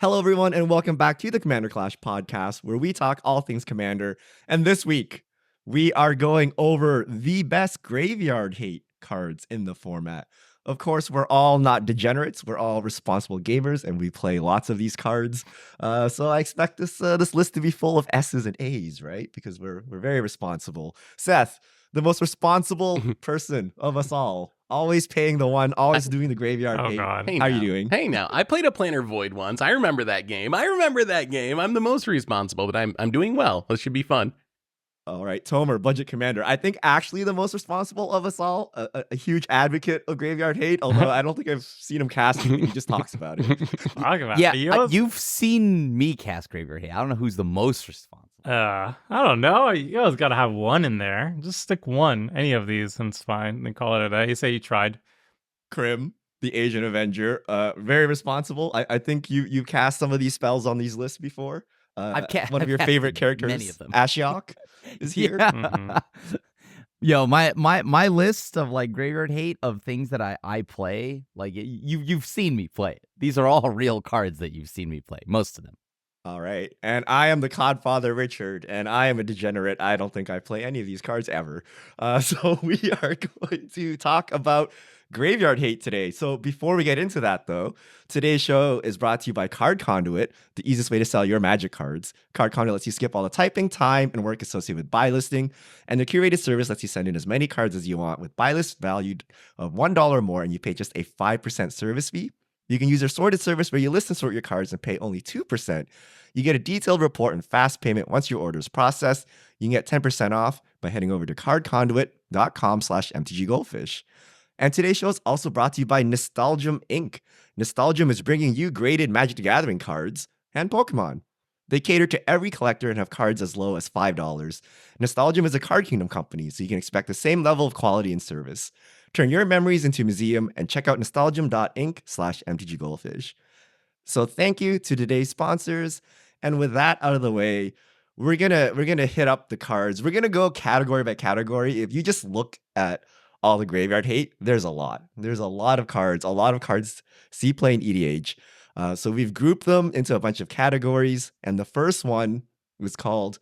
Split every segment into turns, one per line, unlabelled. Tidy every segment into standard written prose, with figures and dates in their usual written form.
Hello, everyone, and welcome back to the Commander Clash podcast, where we talk all things Commander. And this week, we are going over the best graveyard hate cards in the format. Of course, we're all not degenerates; we're all responsible gamers, and we play lots of these cards. So I expect this list to be full of S's and A's, right? Because we're very responsible. Seth, the most responsible person of us all. Always paying the one, always doing the graveyard hate.
God.
How are you doing?
Hey now, I played a Planar Void once. I remember that game. I'm the most responsible, but I'm doing well. This should be fun.
All right, Tomer, Budget Commander. I think actually the most responsible of us all, a huge advocate of graveyard hate, although I don't think I've seen him cast it. He just talks about it.
Talk about
Yeah,
it.
you've seen me cast graveyard hate. I don't know who's the most responsible.
I don't know. You always got to have one in there. Just stick one. Any of these, and it's fine. Then call it a day. You say you tried.
Krim, the Asian Avenger, very responsible. I think you cast some of these spells on these lists before. One of your favorite characters,
many of them.
Ashiok, is here.
Yeah.
Mhm.
Yo, my list of like graveyard hate of things that I play, like you've seen me play it. These are all real cards that you've seen me play, most of them.
All right. And I am the Codfather Richard, and I am a degenerate. I don't think I play any of these cards ever. So we are going to talk about graveyard hate today. So before we get into that, though, today's show is brought to you by Card Conduit, the easiest way to sell your Magic cards. Card Conduit lets you skip all the typing, time, and work associated with buy listing, and the curated service lets you send in as many cards as you want with buy list valued of $1 or more, and you pay just a 5% service fee. You can use their sorted service where you list and sort your cards and pay only 2%. You get a detailed report and fast payment once your order is processed. You can get 10% off by heading over to cardconduit.com/mtggoldfish. And today's show is also brought to you by Nostalgium Inc. Nostalgium is bringing you graded Magic the Gathering cards and Pokemon. They cater to every collector and have cards as low as $5. Nostalgium is a Card Kingdom company, so you can expect the same level of quality and service. Turn your memories into a museum and check out nostalgium.inc/mtggoldfish. So thank you to today's sponsors. And with that out of the way, we're gonna hit up the cards. We're gonna go category by category. If you just look at all the graveyard hate, there's a lot. There's a lot of cards see play in EDH. So we've grouped them into a bunch of categories. And the first one was called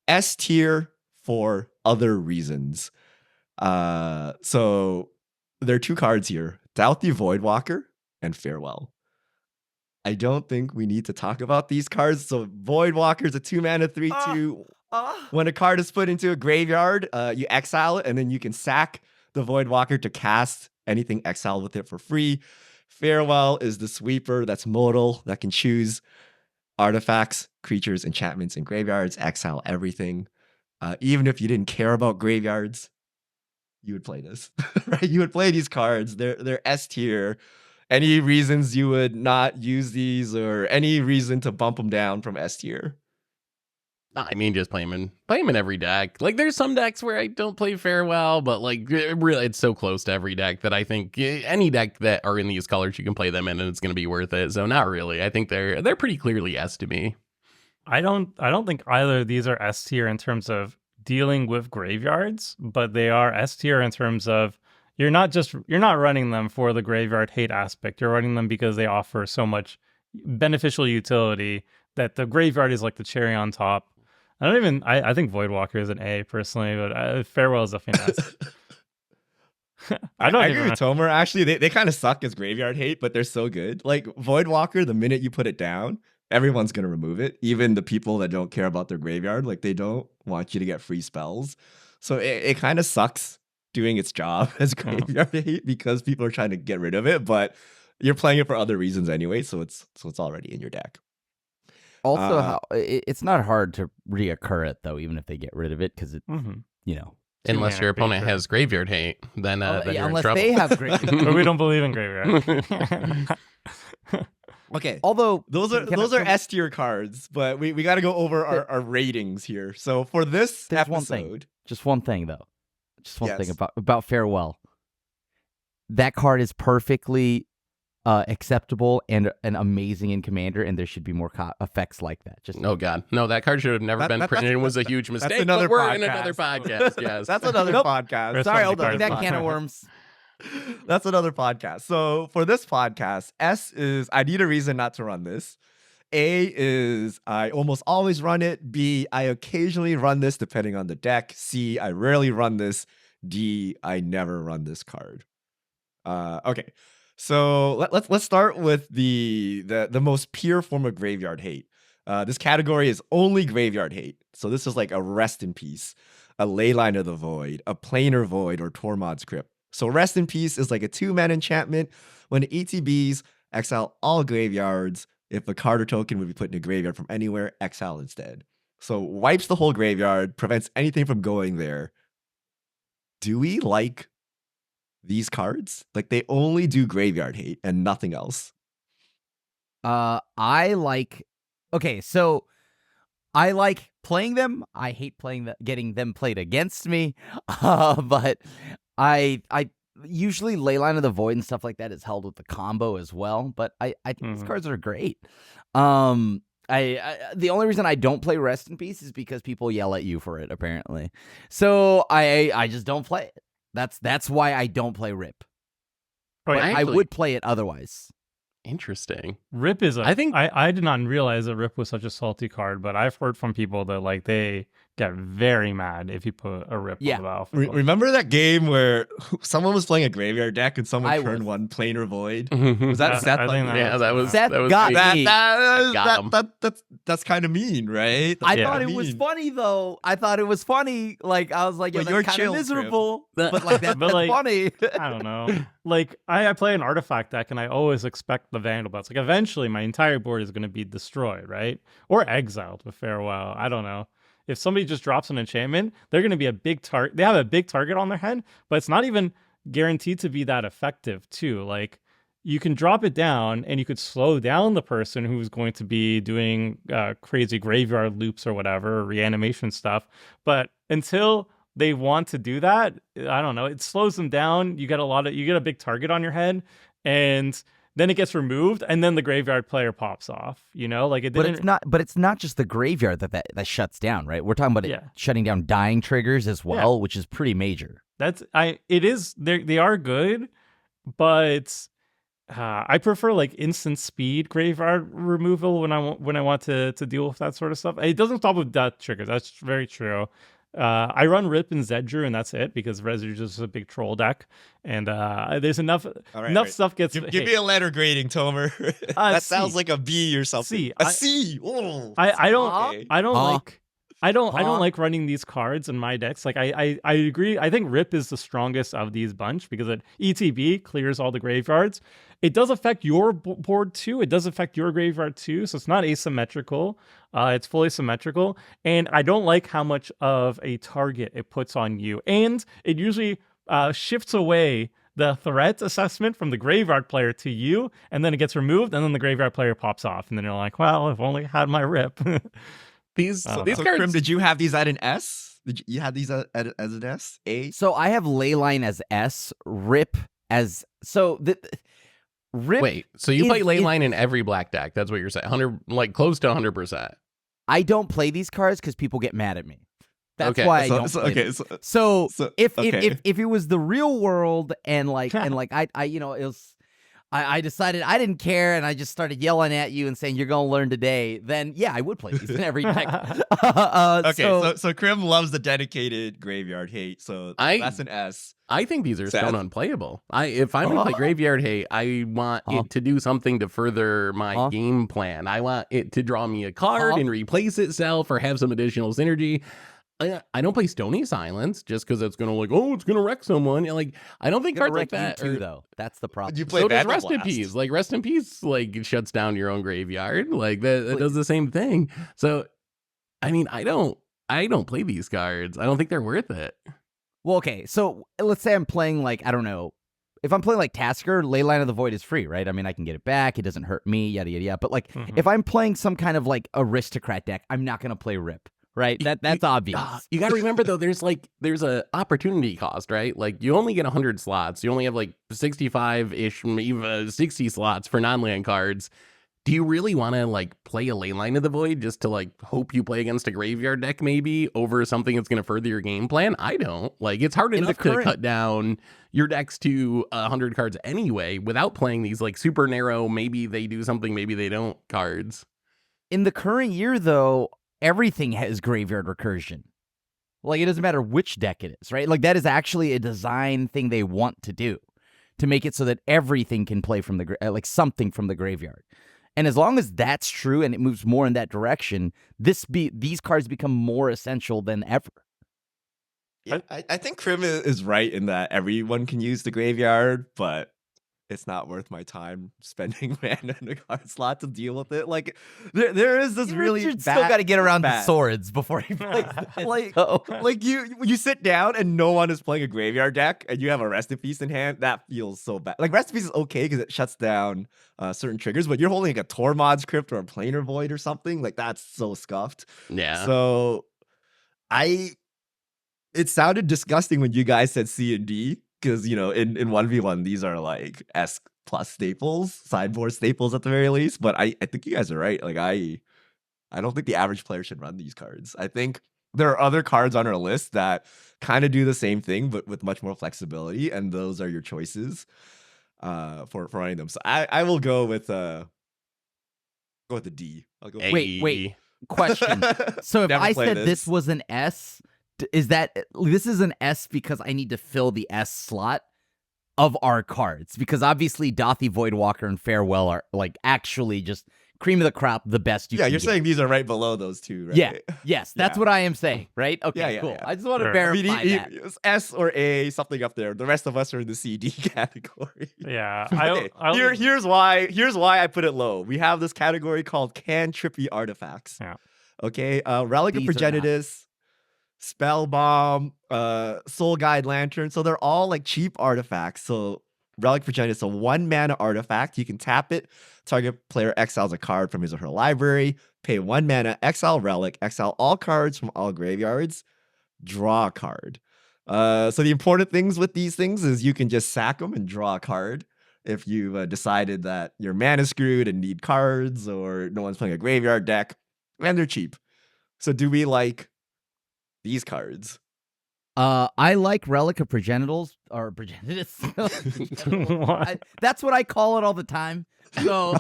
S tier for other reasons. So there are two cards here, Doughty Voidwalker and Farewell. I don't think we need to talk about these cards. So Voidwalker is a 2-mana 3/2. When a card is put into a graveyard, you exile it, and then you can sack the Voidwalker to cast anything exiled with it for free. Farewell is the sweeper that's modal, that can choose artifacts, creatures, enchantments, and graveyards, exile everything. Even if you didn't care about graveyards, you would play this, right? You would play these cards. They're S tier. Any reasons you would not use these, or any reason to bump them down from S tier?
I mean, just play them in every deck. Like, there's some decks where I don't play Farewell, but like, really, it's so close to every deck that I think any deck that are in these colors, you can play them in, and it's going to be worth it. So not really. I think they're pretty clearly S to me.
I don't think either of these are S tier in terms of dealing with graveyards, but they are S tier in terms of you're not running them for the graveyard hate aspect. You're running them because they offer so much beneficial utility that the graveyard is like the cherry on top. I think Voidwalker is an A personally, but Farewell is a finesse.
I agree with Tomer. Actually, they kind of suck as graveyard hate, but they're so good. Like Voidwalker, the minute you put it down, everyone's going to remove it. Even the people that don't care about their graveyard, like they don't want you to get free spells. So it kind of sucks doing its job as graveyard hate because people are trying to get rid of it, but you're playing it for other reasons anyway, so it's already in your deck.
Also, it's not hard to reoccur it though, even if they get rid of it, because it,
Unless your opponent has graveyard hate, then you're in trouble.
They have graveyard.
But we don't believe in graveyard.
Okay.
Although
those are S tier cards, but we got to go over our ratings here. So for this episode,
just one thing though. Just one thing about Farewell. That card is perfectly acceptable and amazing in Commander, and there should be more effects like that.
Oh God, no! That card should have never been printed. It was a huge mistake.
That's another
but we're
podcast.
in another podcast. Yes,
that's another podcast.
Sorry, opening that can of worms.
That's another podcast. So for this podcast, S is I need a reason not to run this. A is I almost always run it. B, I occasionally run this depending on the deck. C, I rarely run this. D, I never run this card. Okay. So let's start with the most pure form of graveyard hate. This category is only graveyard hate. So this is like a Rest in Peace, a Leyline of the Void, a Planar Void, or Tormod's Crypt. So Rest in Peace is like a 2-mana enchantment. When it ETBs, exile all graveyards. If a card or token would be put in a graveyard from anywhere, exile instead. So wipes the whole graveyard, prevents anything from going there. Do we like these cards? Like, they only do graveyard hate and nothing else.
I like. Okay, so I like playing them. I hate getting them played against me. But I usually Leyline of the Void and stuff like that is held with the combo as well. But I think these cards are great. The only reason I don't play Rest in Peace is because people yell at you for it, apparently. So I just don't play it. That's why I don't play Rip. But I would play it otherwise.
Interesting.
Rip is I did not realize that Rip was such a salty card, but I've heard from people that like they get very mad if you put a Rip on the battlefield.
Remember that game where someone was playing a graveyard deck and someone turned one Planar Void? Was that Seth?
That was
Seth got me.
That's kind of mean, right?
I thought it was funny though. I thought it was funny. Like I was like, yeah, that's kind of miserable, but like that's funny.
I don't know. Like I play an artifact deck and I always expect the Vandal Bots. Like eventually my entire board is going to be destroyed, right? Or exiled with Farewell. I don't know. If somebody just drops an enchantment, they're going to be a big target. They have a big target on their head, but it's not even guaranteed to be that effective too. Like you can drop it down and you could slow down the person who's going to be doing crazy graveyard loops or whatever, or reanimation stuff. But until they want to do that, I don't know, it slows them down. You get a big target on your head, and then it gets removed, and then the graveyard player pops off. You know, like it didn't.
But it's not just the graveyard that shuts down, right? We're talking about it shutting down dying triggers as well, which is pretty major.
It is. They are good, but I prefer like instant speed graveyard removal when I want to deal with that sort of stuff. It doesn't stop with death triggers. That's very true. I run Rip and Zedru, and that's it, because Residue is a big troll deck, and there's enough stuff gets.
Give me a letter grading, Tomer. That sounds like a B or something. A C. Oh,
I don't like running these cards in my decks. Like I agree. I think Rip is the strongest of these bunch because it ETB clears all the graveyards. It does affect your board too. It does affect your graveyard too. So it's not asymmetrical. It's fully symmetrical. And I don't like how much of a target it puts on you. And it usually shifts away the threat assessment from the graveyard player to you, and then it gets removed, and then the graveyard player pops off, and then you're like, well, I've only had my Rip.
These cards.
Krim, did you have these at an S? Did you have these as an S? A?
So I have Leyline as S, Rip as Rip.
Wait, so you play Leyline in every black deck? That's what you're saying? 100, like close to 100%.
I don't play these cards because people get mad at me. That's why I don't play them. So if it was the real world and like I decided I didn't care and I just started yelling at you and saying you're gonna learn today, then yeah, I would play these in every deck.
So Krim loves the dedicated graveyard hate, so that's an S.
I think these are stone unplayable. If I'm gonna play graveyard hate, I want it to do something to further my game plan. I want it to draw me a card and replace itself or have some additional synergy. I don't play Stony Silence just because it's gonna wreck someone. Like I don't think cards like that
too, though. That's the problem.
You play
so does Rest in Peace. Like Rest in Peace, like shuts down your own graveyard. Like that does the same thing. So, I mean, I don't play these cards. I don't think they're worth it.
Well, okay. So let's say I'm playing like I don't know. If I'm playing like Tasker, Leyline of the Void is free, right? I mean, I can get it back. It doesn't hurt me. Yada yada yada. But like, if I'm playing some kind of like aristocrat deck, I'm not gonna play Rip. Right, that's obvious.
You got to remember though, there's a opportunity cost, right? Like you only get 100 slots. You only have like 65-ish, even 60 slots for non-land cards. Do you really want to like play a Leyline of the Void just to like hope you play against a graveyard deck maybe over something that's going to further your game plan? I don't. Like, it's hard enough to cut down your decks to 100 cards anyway without playing these like super narrow, maybe they do something, maybe they don't cards.
In the current year, though, everything has graveyard recursion. Like, it doesn't matter which deck it is, right? Like, that is actually a design thing they want to do, to make it so that everything can play from the like something from the graveyard. And as long as that's true and it moves more in that direction, these cards become more essential than ever.
Yeah, I think Krim is right in that everyone can use the graveyard, but it's not worth my time spending mana in the card slot to deal with it. Like, there is this really
Richard still got to get around the swords before he plays this.
Like you sit down and no one is playing a graveyard deck and you have a Rest in Peace in hand. That feels so bad. Like, Rest in Peace is okay because it shuts down certain triggers, but you're holding like a Tormod's Crypt or a Planar Void or something. Like, that's so scuffed.
Yeah.
So it sounded disgusting when you guys said C and D. Because, you know, in 1v1, these are like S plus staples, sideboard staples at the very least. But I think you guys are right. Like, I don't think the average player should run these cards. I think there are other cards on our list that kind of do the same thing, but with much more flexibility. And those are your choices for running them. So I will go with the D. I'll go
Wait. Question. So if I said this was an S, is that this is an S because I need to fill the S slot of our cards? Because obviously Dothy, Voidwalker, and Farewell are like actually just cream of the crop, the best you can
you're
get.
saying these are right below those two, right?
Yeah. Yes, that's what I am saying, right? Okay, cool.
Yeah.
I just want to verify that.
S or A, something up there. The rest of us are in the CD category.
Yeah.
Here's why I put it low. We have this category called Cantrippy Artifacts.
Yeah.
Okay. Relic of Progenitus, Spell Bomb, Soul Guide Lantern. So they're all like cheap artifacts. So Relic Progenitus, a 1 mana artifact. You can tap it. Target player exiles a card from his or her library. Pay 1 mana, exile Relic, exile all cards from all graveyards. Draw a card. So the important things with these things is you can just sack them and draw a card. If you've decided that you're mana screwed and need cards, or no one's playing a graveyard deck, and they're cheap. So do we like these cards?
I like Relic of Progenitus. That's what I call it all the time. So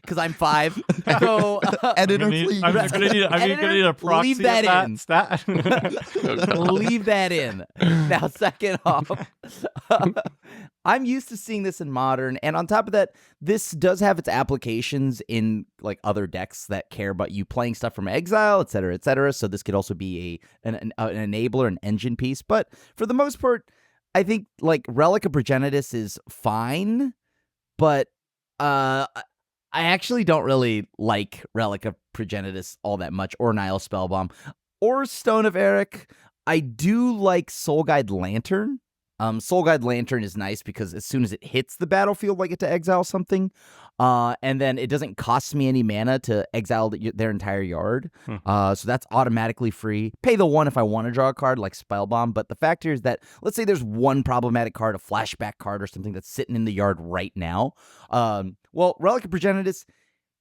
because I'm 5. So
editor,
please. I'm gonna need a proxy.
Leave that in.
Stat.
Leave that in. Now, second off, I'm used to seeing this in Modern, and on top of that, this does have its applications in like other decks that care about you playing stuff from exile, et cetera, et cetera. So this could also be an enabler, an engine piece. But for the most part, I think like Relic of Progenitus is fine, but I actually don't really like Relic of Progenitus all that much, or Nihil Spellbomb, or Stone of Eric. I do like Soul Guide Lantern. Soul Guide Lantern is nice because as soon as it hits the battlefield, I get to exile something. And then it doesn't cost me any mana to exile their entire yard. So that's automatically free. Pay the 1 if I want to draw a card like Spellbomb. But the fact here is that, let's say there's one problematic card, a flashback card or something that's sitting in the yard right now. Well, Relic of Progenitus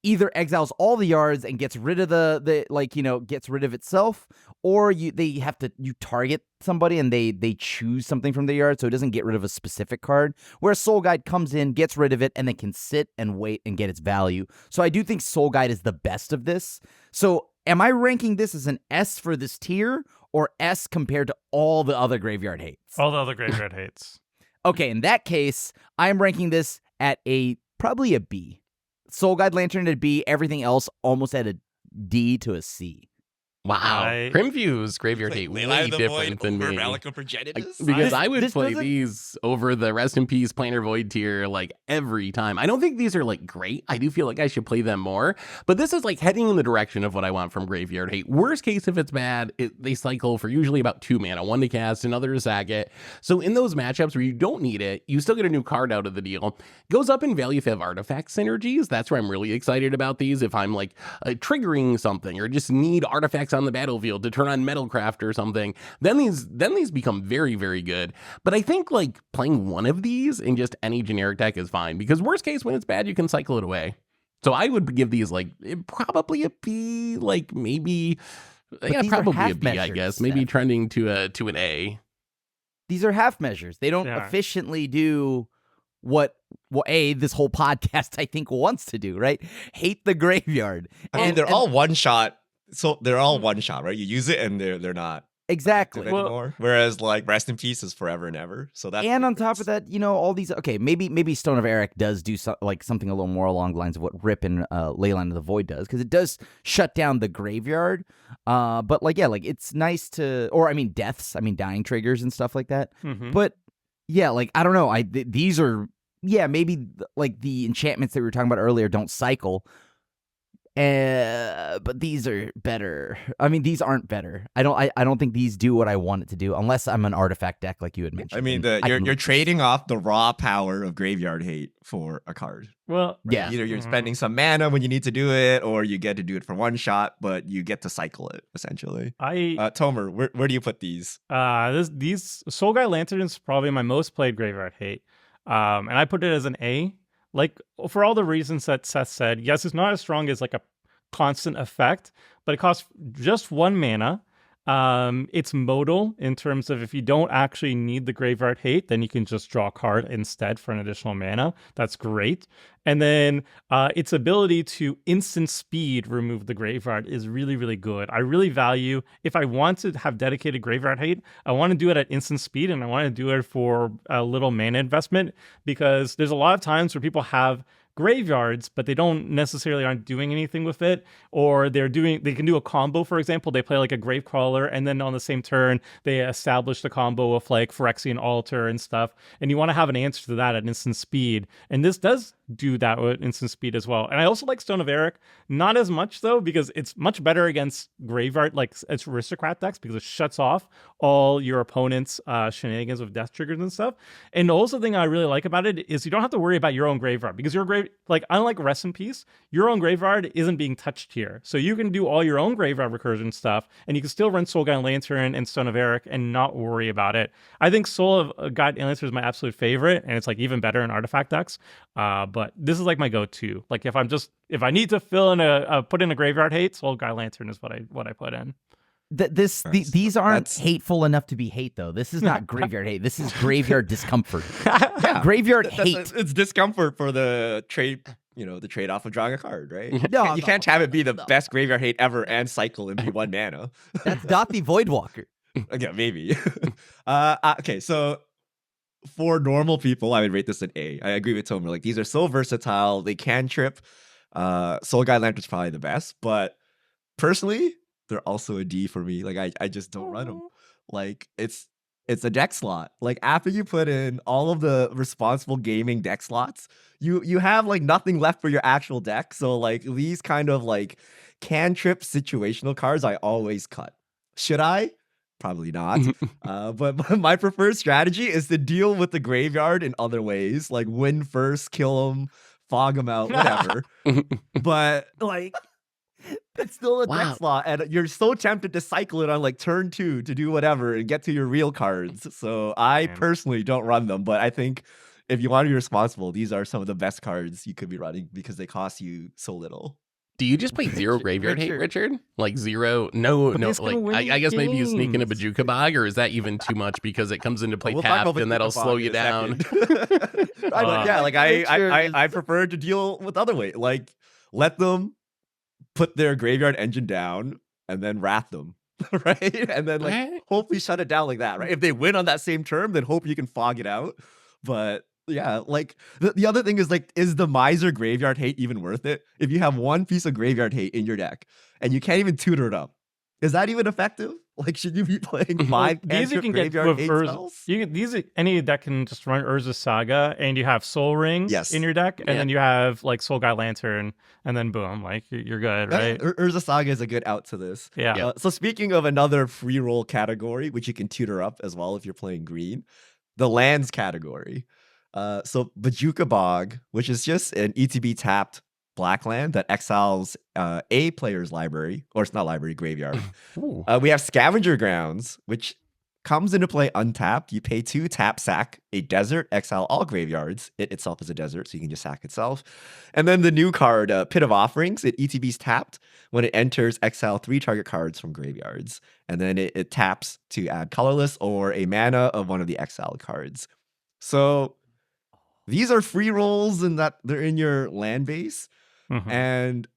either exiles all the yards and gets rid of gets rid of itself, or you target somebody and they choose something from the yard, so it doesn't get rid of a specific card. Whereas Soul Guide comes in, gets rid of it, and then can sit and wait and get its value. So I do think Soul Guide is the best of this. So am I ranking this as an S for this tier, or S compared to all the other graveyard hates?
All the other graveyard hates.
Okay, in that case, I'm ranking this at probably a B. Soul Guide Lantern at a B, everything else almost at a D to a C.
Wow. Primview's graveyard hate way different than me. Because I would play these over the Rest in Peace Planar Void tier like every time. I don't think these are like great. I do feel like I should play them more. But this is like heading in the direction of what I want from graveyard hate. Worst case, if it's bad, they cycle for usually about 2 mana. 1 to cast, another to sack it. So in those matchups where you don't need it, you still get a new card out of the deal. Goes up in value if you have artifact synergies. That's where I'm really excited about these. If I'm like triggering something or just need artifacts on the battlefield to turn on Metalcraft or something, then these become very, very good. But I think like playing one of these in just any generic deck is fine, because worst case, when it's bad, you can cycle it away. So I would give these like probably a B, like maybe
these are
probably a
half
B, I
measures,
guess. Maybe
Seth.
trending to an A.
These are half measures. They don't efficiently do what this whole podcast I think wants to do, right? Hate the graveyard.
I mean, they're all one shot. So they're all one shot, right? You use it and they're not
exactly
anymore. Whereas like Rest in Peace is forever and ever. So that's
and on top of that, all these. Okay, maybe Stone of Eric does do something a little more along the lines of what Rip and Leyline of the Void does, because it does shut down the graveyard. But it's nice to, or I mean deaths, dying triggers and stuff like that.
Mm-hmm.
But yeah, I don't know. These are maybe like the enchantments that we were talking about earlier don't cycle. But these are better. I mean, these aren't better. I don't think these do what I want it to do, unless I'm an artifact deck like you had mentioned.
I mean, you're trading off the raw power of Graveyard Hate for a card.
Well,
right?
Yeah.
Either you're spending some mana when you need to do it, or you get to do it for one shot, but you get to cycle it essentially. Tomer, where do you put these?
These Soul Guy Lantern is probably my most played Graveyard Hate, and I put it as an A. Like, for all the reasons that Seth said, yes, it's not as strong as like a constant effect, but it costs just 1 mana. It's modal in terms of if you don't actually need the Graveyard Hate, then you can just draw a card instead for an additional mana. That's great. And then its ability to instant speed remove the Graveyard is really, really good. I really value, if I want to have dedicated Graveyard Hate, I want to do it at instant speed, and I want to do it for a little mana investment, because there's a lot of times where people have graveyards, but they don't necessarily aren't doing anything with it, or they can do a combo. For example, they play like a Gravecrawler, and then on the same turn they establish the combo of like Phyrexian Altar and stuff, and you want to have an answer to that at instant speed, and this does do that with instant speed as well. And I also like Stone of Eric, not as much though, because it's much better against graveyard, like it's aristocrat decks, because it shuts off all your opponent's shenanigans with death triggers and stuff. And the also thing I really like about it is you don't have to worry about your own graveyard, because your unlike Rest in Peace, your own graveyard isn't being touched here. So you can do all your own graveyard recursion stuff, and you can still run Soul Guide Lantern and Stone of Eric and not worry about it. I think Soul of Guide Lantern is my absolute favorite, and it's like even better in artifact decks. But this is like my go-to. Like if I need to fill in put in a Graveyard Hate, Soul Guide Lantern is what I put in.
These aren't hateful enough to be hate, though. This is not Graveyard Hate. This is Graveyard Discomfort.
Yeah.
Graveyard Hate.
It's discomfort for the trade, the trade-off of drawing a card, right?
No,
you can't have it be the best Graveyard Hate ever and cycle and be 1 mana.
That's Dothy Voidwalker.
Yeah, maybe. Okay, so for normal people, I would rate this an A. I agree with Tomer. Like, these are so versatile. They can trip. Soul Guide Lantern's probably the best, but personally, they're also a D for me. Like, I just don't run them. Like, it's a deck slot. Like, after you put in all of the responsible gaming deck slots, you have like nothing left for your actual deck. So like these kind of like cantrip situational cards, I always cut. Should I? Probably not. But my preferred strategy is to deal with the graveyard in other ways, like win first, kill them, fog them out, whatever. But like, it's still a deck slot, and you're so tempted to cycle it on like turn 2 to do whatever and get to your real cards. So I personally don't run them, but I think if you want to be responsible, these are some of the best cards you could be running because they cost you so little.
Do you just play zero Graveyard Hate, Richard? Like zero? No. Like I guess maybe you sneak in a Bajuka Bog, or is that even too much because it comes into play tapped and that'll slow you down?
I prefer to deal with other way. Like, let them put their graveyard engine down and then wrath them, right? And then like hopefully shut it down like that, right? If they win on that same term, then hope you can fog it out. But yeah, like the other thing is like, is the Miser Graveyard Hate even worth it? If you have one piece of Graveyard Hate in your deck and you can't even tutor it up, is that even effective? Like, should you be playing 5
these you can get with these any deck can just run Urza Saga, and you have Soul Ring in your deck, and then you have like Soul Guide Lantern, and then boom, like you're good, right?
Urza Saga is a good out to this.
Yeah.
So speaking of another free roll category, which you can tutor up as well if you're playing green, the lands category. So Bajuka Bog, which is just an ETB tapped black land that exiles a player's library, or it's not library, graveyard. We have Scavenger Grounds, which comes into play untapped. You pay 2, tap, sack a desert, exile all graveyards. It itself is a desert, so you can just sack itself. And then the new card, Pit of Offerings, it ETBs tapped. When it enters, exile 3 target cards from graveyards. And then it taps to add colorless or a mana of one of the exiled cards. So these are free rolls and that they're in your land base. And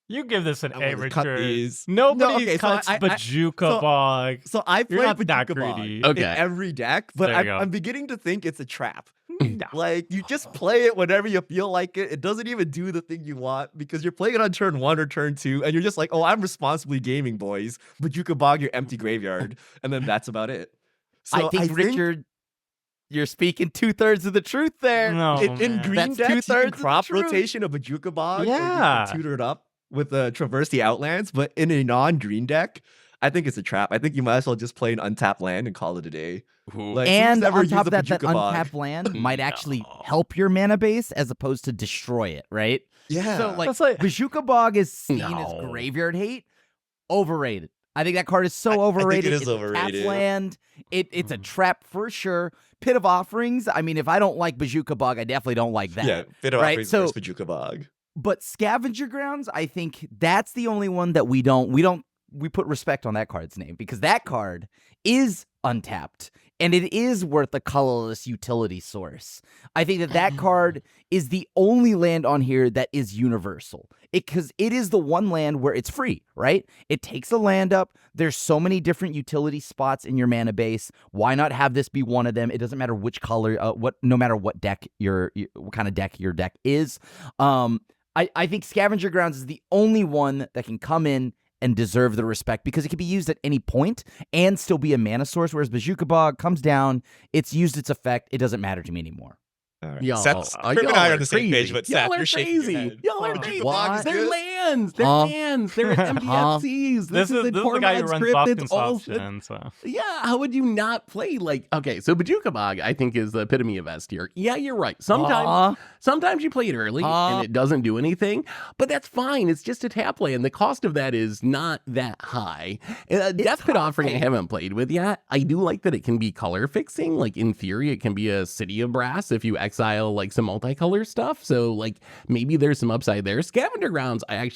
you give this an A,
cut
Richard.
these.
Nobody cuts Bojuka Bog.
So I
You're
play
not that
Bojuka Bog
greedy.
in every deck, but
There you go.
I'm beginning to think it's a trap.
No.
Like, you just play it whenever you feel like it. It doesn't even do the thing you want because you're playing it on turn 1 or turn 2, and you're just like, oh, I'm responsibly gaming, boys. Bojuka Bog your empty graveyard, and then that's about it. So
I think Richard, you're speaking 2/3 of the truth there.
No,
in
man.
green
That's
decks, you
2/3
can
of the
crop
truth.
rotation of Bojuka Bog, or you
Yeah.
can tutor it up with Traverse the Outlands, but in a non-green deck, I think it's a trap. I think you might as well just play an untapped land and call it a day. Like,
And
who's ever
on
used
top
a
of that, that
Bojuka Bog?
untapped land might actually
No.
help your mana base as opposed to destroy it, right?
Yeah.
So like,
That's like-
Bojuka Bog is seen as
No.
graveyard hate. Overrated. I think that card is so overrated.
it is
It's a tapped
overrated.
land. It's a trap for sure. Pit of Offerings. I mean, if I don't like Bojuka Bog, I definitely don't like that.
Yeah, Bit of
right?
Offerings
So-
versus Bojuka Bog.
But Scavenger Grounds, I think that's the only one that we put respect on that card's name because that card is untapped and it is worth a colorless utility source. I think that card is the only land on here that is universal. Because it is the one land where it's free, right? It takes a land up. There's so many different utility spots in your mana base. Why not have this be one of them? It doesn't matter which color, no matter what deck what kind of deck your deck is. I think Scavenger Grounds is the only one that can come in and deserve the respect because it can be used at any point and still be a mana source, whereas Bojuka Bog comes down, it's used its effect, it doesn't matter to me anymore.
All right.
Y'all,
Seth's,
y'all
Prim and I are
are
on the same page,
crazy.
but
Y'all
Seth,
are
you're shaking your
crazy.
head.
Y'all are
Bojuka
crazy.
Bog is
What?
They're
good.
lands. They're
Huh?
lands. They're MPFCs.
This is
the
the guy who
Tormod
runs
script.
off
It's all
consumption. So.
Yeah, how would you not play okay? So Bojuka Bog, I think, is the epitome of S tier. Yeah, you're right. Sometimes you play it early and it doesn't do anything, but that's fine. It's just a tap land. The cost of that is not that high. Death Pit Offering I haven't played with yet. I do like that it can be color fixing. Like in theory, it can be a City of Brass if you exile like some multicolor stuff. So like maybe there's some upside there. Scavenger Grounds, I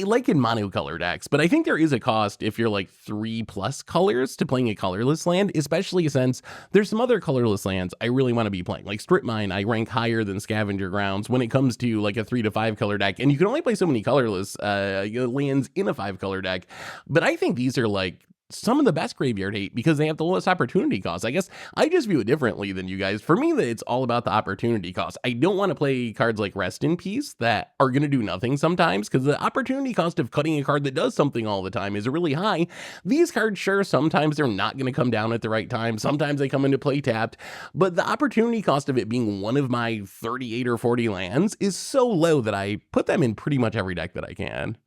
like in monocolor decks, but I think there is a cost if you're like 3+ colors to playing a colorless land, especially since there's some other colorless lands I really want to be playing. Like Strip Mine, I rank higher than Scavenger Grounds when it comes to like a 3 to 5 color deck, and you can only play so many colorless lands in a 5 color deck. But I think these are like some of the best graveyard hate because they have the lowest opportunity cost. I guess I just view it differently than you guys. For me, it's all about the opportunity cost. I don't want to play cards like Rest in Peace that are going to do nothing sometimes because the opportunity cost of cutting a card that does something all the time is really high. These cards, sure, sometimes they're not going to come down at the right time. Sometimes they come into play tapped, but the opportunity cost of it being one of my 38 or 40 lands is so low that I put them in pretty much every deck that I can.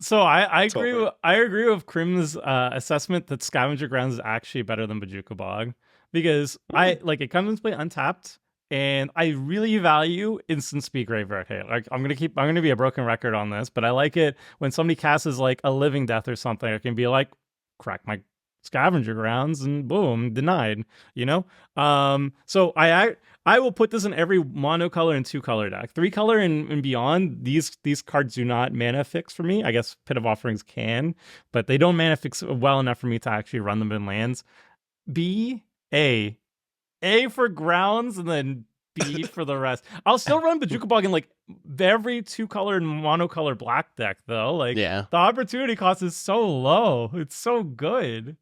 So I agree.
Totally.
I agree with Krim's assessment that Scavenger Grounds is actually better than Bojuka Bog because it comes into play untapped, and I really value instant speed graveyard hate. Like I'm gonna be a broken record on this, but I like it when somebody casts like a Living Death or something. It can be like crack my Scavenger Grounds and boom, denied. You know. So I will put this in every monocolor and 2-color deck. 3-color and beyond, these cards do not mana fix for me. I guess Pit of Offerings can, but they don't mana fix well enough for me to actually run them in lands. B, A for grounds, and then B for the rest. I'll still run Bojuka Bog in like every 2-color and monocolor black deck though. Like
Yeah.
the opportunity cost is so low. It's so good.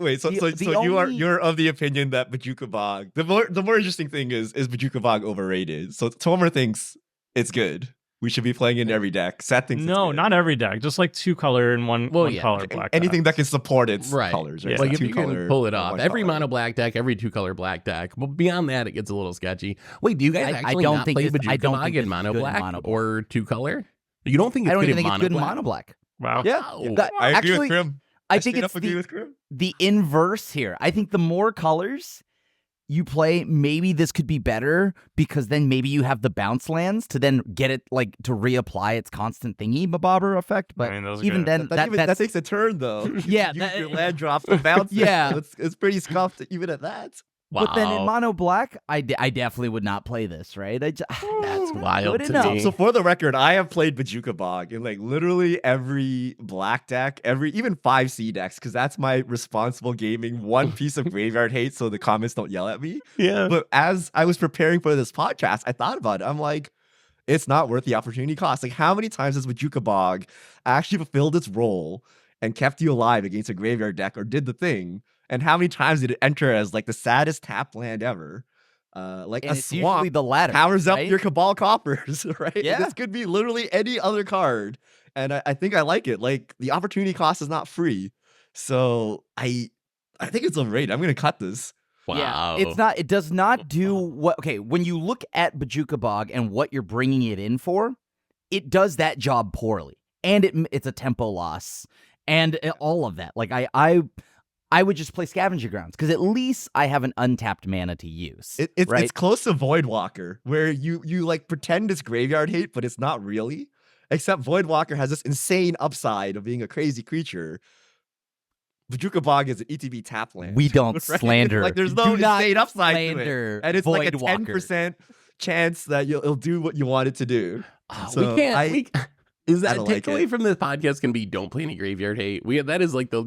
Wait, so you're of the opinion that Bojuka Bog, the more interesting thing is Bojuka Bog overrated? So Tomer thinks it's good. We should be playing it in every deck. Seth thinks
No,
it's good.
not every deck. Just like 2-color and one color black.
Anything
decks.
that can support its
Right.
colors. Right?
Yeah.
It's
Like
not
if you can
2-color
pull it
or
off,
1
every
color.
mono black deck, every 2-color black deck. But beyond that, it gets a little sketchy. Wait, do you guys
I
actually
don't
not
think
play
this- I
Bojuka
don't
Bog
think
in
this is
mono
good in
black
mono black.
or 2-color? You don't think it's
I don't
good
even
in
think it's good in
mono
mono black.
Wow.
Yeah,
Oh,
I agree
actually,
with Krim.
I think
straight
it's
up agree with Krim.
the inverse here. I think the more colors, you play, maybe this could be better because then maybe you have the bounce lands to then get it like to reapply its constant thingy bobber effect. But
I mean, those are
even
good.
then,
that takes a turn though.
Yeah,
Use your land drop to bounce.
Yeah.
It's pretty scuffed even at that.
Wow.
But then in mono black, I definitely would not play this, right?
That's wild
good
to
enough.
me.
So for the record, I have played Bojuka Bog in like literally every black deck, even 5C decks, because that's my responsible gaming one piece of graveyard hate, so the comments don't yell at me.
Yeah.
But as I was preparing for this podcast, I thought about it. I'm like, it's not worth the opportunity cost. Like, how many times has Bojuka Bog actually fulfilled its role and kept you alive against a graveyard deck or did the thing? And how many times did it enter as like the saddest tap land ever? Like
And
a
it's usually
swamp
the latter.
powers up
right?
your Cabal Coppers, right?
Yeah.
This could be literally any other card. And I think I like it. Like, the opportunity cost is not free. So I think it's overrated. I'm gonna cut this.
Wow.
Yeah, it's not. It does not do what. Okay, when you look at Bojuka Bog and what you're bringing it in for, it does that job poorly, and it's a tempo loss, and all of that. Like I would just play Scavenger Grounds because at least I have an untapped mana to use. right?
It's close to Voidwalker, where you like pretend it's graveyard hate, but it's not really. Except Voidwalker has this insane upside of being a crazy creature. Bojuka Bog is an ETB tap land.
We don't
right?
slander.
Like, there's no
Do not
insane upside to it.
slander
And it's like a
Voidwalker.
10% chance that it'll do what you want it to do. So
we can't. Is that
I don't like
takeaway
it.
from this podcast can be don't play any graveyard hate? That is like the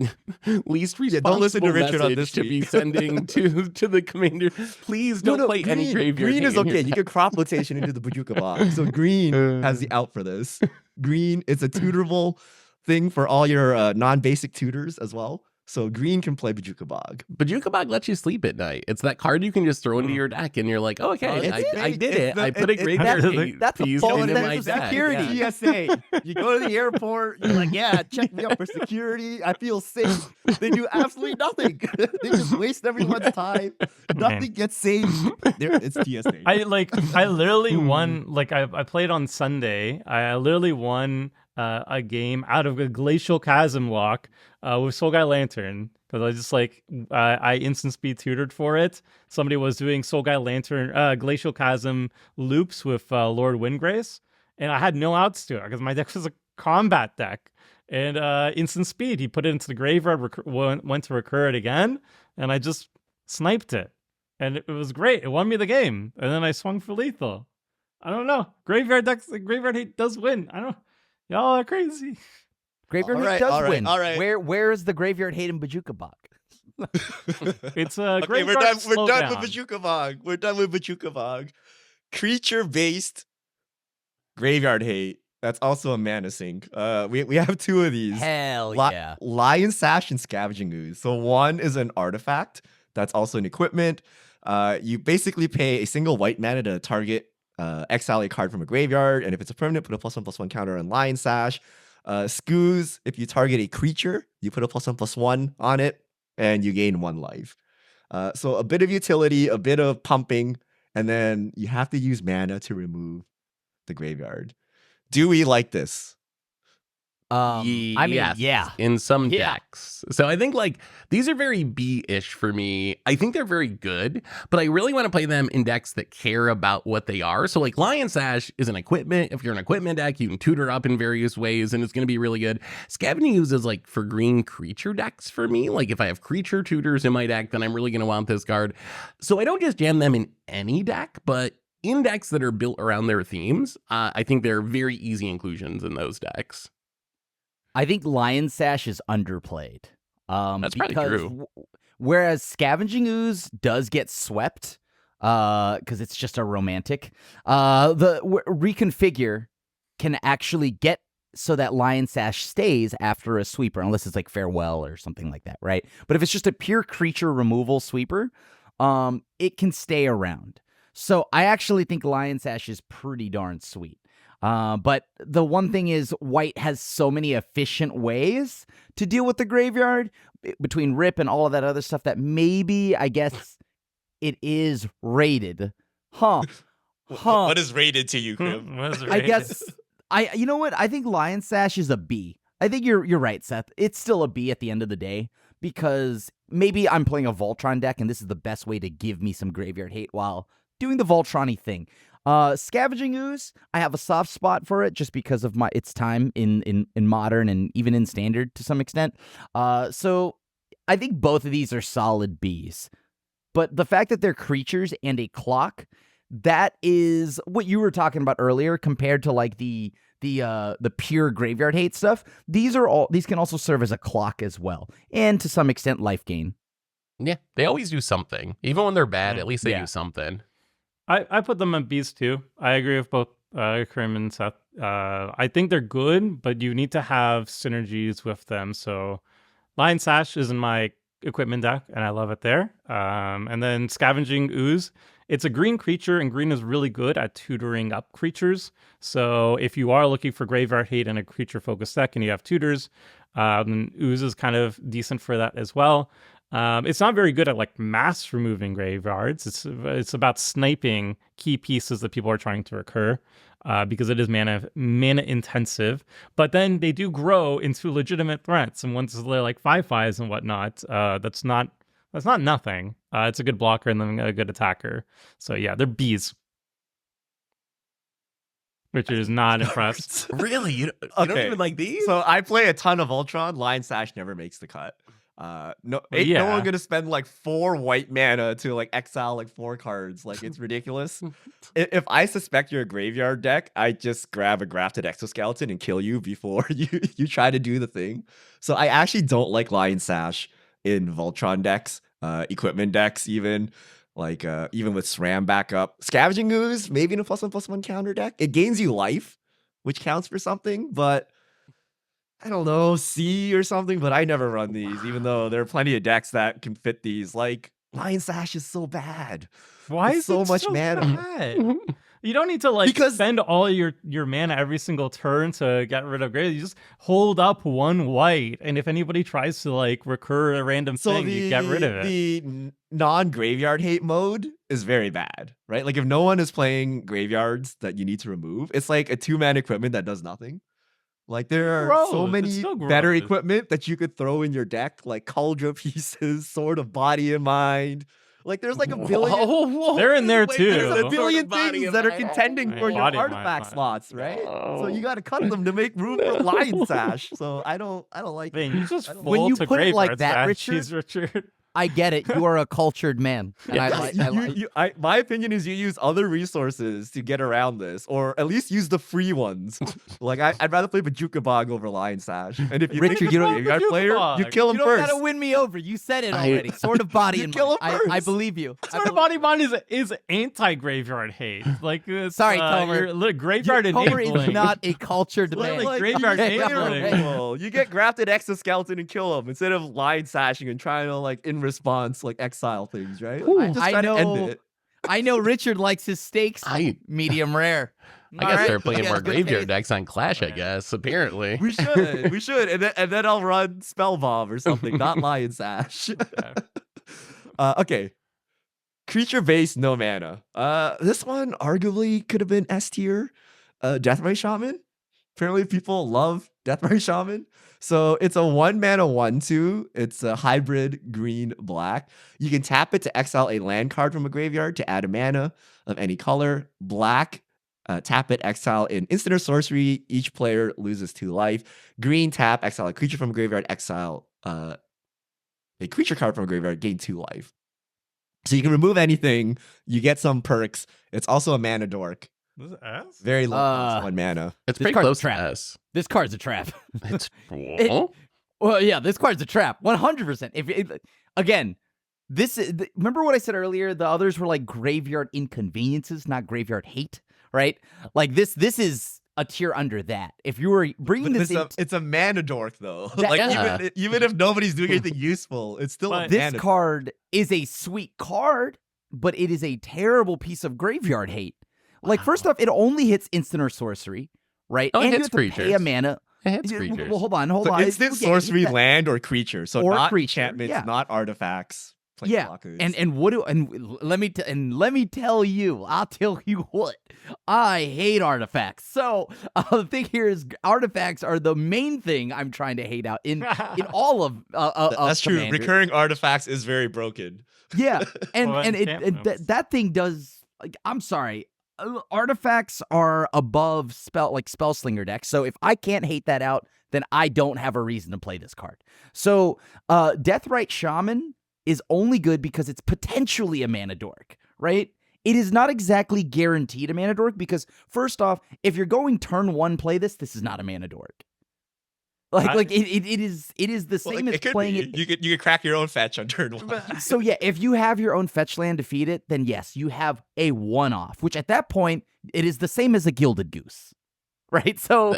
least
don't
responsible
listen to Richard on
message
this
to be
week.
sending to the commander. Please don't play any graveyard
Green
hate
is
in your
okay. You
deck.
can crop rotation into the Bojuka Bog. So green has the out for this. Green, it's a tutorable thing for all your non-basic tutors as well. So green can play Bojuka Bog.
Bojuka Bog lets you sleep at night. It's that card you can just throw into your deck, and you're like, oh, okay, I did it. I put a graveyard hate
that's a
piece
false
into
sense
my
of
deck.
security.
Yeah.
TSA. You go to the airport, you're like, yeah, check me out for security. I feel safe. They do absolutely nothing. They just waste everyone's time. Nothing gets saved. It's TSA.
I literally won. Like I played on Sunday. I literally won a game out of a Glacial Chasm lock with Soul Guy Lantern. Because I just I instant speed tutored for it. Somebody was doing Soul Guy Lantern, Glacial Chasm loops with Lord Windgrace, and I had no outs to it because my deck was a combat deck. And instant speed, he put it into the graveyard, went to recur it again, and I just sniped it. And it was great. It won me the game. And then I swung for lethal. I don't know. Graveyard hate does win. I don't. Y'all are crazy.
Graveyard
All
hate
right,
does
all right,
win.
all right.
Where is the graveyard hate in Bojuka Bog?
It's a
Okay,
graveyard
we're done
slowdown.
with Bojuka Bog. We're done with Bojuka Bog. Creature-based graveyard hate. That's also a mana sink. We have two of these.
Hell yeah.
Lion Sash and Scavenging Ooze. So one is an artifact. That's also an equipment. You basically pay a single white mana to target exile a card from a graveyard, and if it's a permanent, put a +1/+1 counter on Lion Sash. Scooze, if you target a creature, you put a +1/+1 on it, and you gain 1 life. So a bit of utility, a bit of pumping, and then you have to use mana to remove the graveyard. Do we like this?
I mean,
Yes,
yeah.
in some
Yeah.
decks. So I think these are very B-ish for me. I think they're very good, but I really want to play them in decks that care about what they are. So Lion Sash is an equipment. If you're an equipment deck, you can tutor up in various ways, and it's going to be really good. Scavenging Ooze is for green creature decks for me. If I have creature tutors in my deck, then I'm really going to want this card. So I don't just jam them in any deck, but in decks that are built around their themes. I think they're very easy inclusions in those decks.
I think Lion Sash is underplayed.
That's probably true.
Whereas Scavenging Ooze does get swept because it's just a romantic. The reconfigure can actually get so that Lion Sash stays after a sweeper, unless it's Farewell or something like that, right? But if it's just a pure creature removal sweeper, it can stay around. So I actually think Lion Sash is pretty darn sweet. But the one thing is white has so many efficient ways to deal with the graveyard between Rip and all of that other stuff that maybe, I guess, it is rated.
What is rated to you, Krim?
I guess, you know what? I think Lion Sash is a B. I think you're right, Seth. It's still a B at the end of the day because maybe I'm playing a Voltron deck, and this is the best way to give me some graveyard hate while doing the Voltron-y thing. Scavenging Ooze, I have a soft spot for it just because of its time in Modern and even in Standard to some extent. So I think both of these are solid Bs. But the fact that they're creatures and a clock, that is what you were talking about earlier compared to like the pure graveyard hate stuff. These can also serve as a clock as well, and to some extent life gain.
Yeah, they always do something. Even when they're bad, at least they do something.
I put them in Bs too. I agree with both Karim and Seth. I think they're good, but you need to have synergies with them. So Lion Sash is in my equipment deck, and I love it there. And then Scavenging Ooze. It's a green creature, and green is really good at tutoring up creatures. So if you are looking for graveyard hate in a creature-focused deck and you have tutors, then Ooze is kind of decent for that as well. It's not very good at like mass removing graveyards. It's about sniping key pieces that people are trying to recur, because it is mana intensive. But then they do grow into legitimate threats, and once they're like 5/5s and whatnot, that's not nothing. It's a good blocker and then a good attacker. So yeah, they're Bs. Richard is not impressed.
Really? You don't even like these?
So I play a ton of Ultron. Lion Sash never makes the cut. No one gonna spend like 4 white mana to like exile like 4 cards. Like, it's ridiculous. If I suspect you're a graveyard deck, I just grab a grafted exoskeleton and kill you before you try to do the thing. So I actually don't like Lion Sash in Voltron decks, equipment decks, even with SRAM backup. Scavenging Ooze, maybe in a +1/+1 counter deck. It gains you life, which counts for something, but I don't know, C or something, but I never run these, even though there are plenty of decks that can fit these. Like, Lion Sash is so bad.
Why
It's
is
so
it
much
so
mana?
bad? You don't need to spend all your mana every single turn to get rid of graveyard. You just hold up 1 white, and if anybody tries to like recur a random thing, you get rid of it.
The non-graveyard hate mode is very bad, right? Like, if no one is playing graveyards that you need to remove, it's like a 2-man equipment that does nothing. Like, there are so many better equipment that you could throw in your deck, like Cauldron pieces, Sword of Body and Mind. Like, there's like a billion.
They're in there too.
There's a billion things that are contending for your artifact slots, right? So you got to cut them to make room for Lion Sash. So I don't like
Man, you just
when you put it like that,
Richard.
I get it. You are a cultured man. And
my opinion is you use other resources to get around this, or at least use the free ones. Like, I'd rather play Bajuka Bog over Lion Sash. And if you
Richard, you don't
player, you kill him
you
first.
don't gotta win me over. You said it already. Sword of Body and
kill him first.
I believe you.
Sword of Body Mind is anti-graveyard hate. Like,
sorry, Tomer.
Graveyard enabling.
Tomer is not a cultured man.
Like graveyard
enabling. You get grafted exoskeleton and kill him instead of Lion Sashing and trying to, like, in response, like, exile things, right?
Ooh,
I know. End it.
I know Richard likes his steaks medium rare.
I guess they're playing more graveyard decks on Clash, I guess, apparently.
We should. And then I'll run Spell Bomb or something, not Lion Sash. Okay. Creature-based, no mana. This one arguably could have been S tier. Deathray Shaman. Apparently people love Deathray Shaman. So it's a 1-mana 1/2. It's a hybrid green-black. You can tap it to exile a land card from a graveyard to add a mana of any color. Black, tap it, exile an instant or sorcery. Each player loses 2 life. Green, tap, exile a creature from a graveyard, exile a creature card from a graveyard, gain 2 life. So you can remove anything. You get some perks. It's also a mana dork.
This is S?
Very low cost, 1 mana.
It's
This
pretty
card's
close
a
to
trap.
S.
This card's a trap.
It's
Well, yeah, this card's a trap. 100%. Again, remember what I said earlier? The others were like graveyard inconveniences, not graveyard hate, right? Like this is a tier under that. If you were bringing this in,
it's a mana dork though.
Yeah.
Even if nobody's doing anything useful, it's still a
this
mana
card is a sweet card, but it is a terrible piece of graveyard hate. Like, first off, it only hits instant or sorcery, right?
Oh, it
and you
hits
have to pay a
creatures.
mana.
It hits creatures.
Well, hold on.
So instant sorcery, land, or creature. So
Or
not
creature,
enchantments,
yeah.
not artifacts. planeswalkers.
Let me tell you, I'll tell you what, I hate artifacts. So the thing here is, artifacts are the main thing I'm trying to hate out in all of
that's true.
Commander.
Recurring artifacts is very broken.
Yeah, and
Well,
that thing does. Like, I'm sorry, artifacts are above Spellslinger decks. So if I can't hate that out, then I don't have a reason to play this card. So Deathrite Shaman is only good because it's potentially a mana dork, right? It is not exactly guaranteed a mana dork because, first off, if you're going turn 1 play this is not a mana dork. It is the same as playing it.
You could crack your own fetch on turn 1.
So yeah, if you have your own fetch land to feed it, then yes, you have a one-off, which at that point, it is the same as a Gilded Goose. Right? So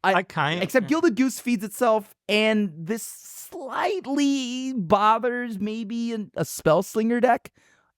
except Gilded Goose feeds itself, and this slightly bothers maybe a Spellslinger deck.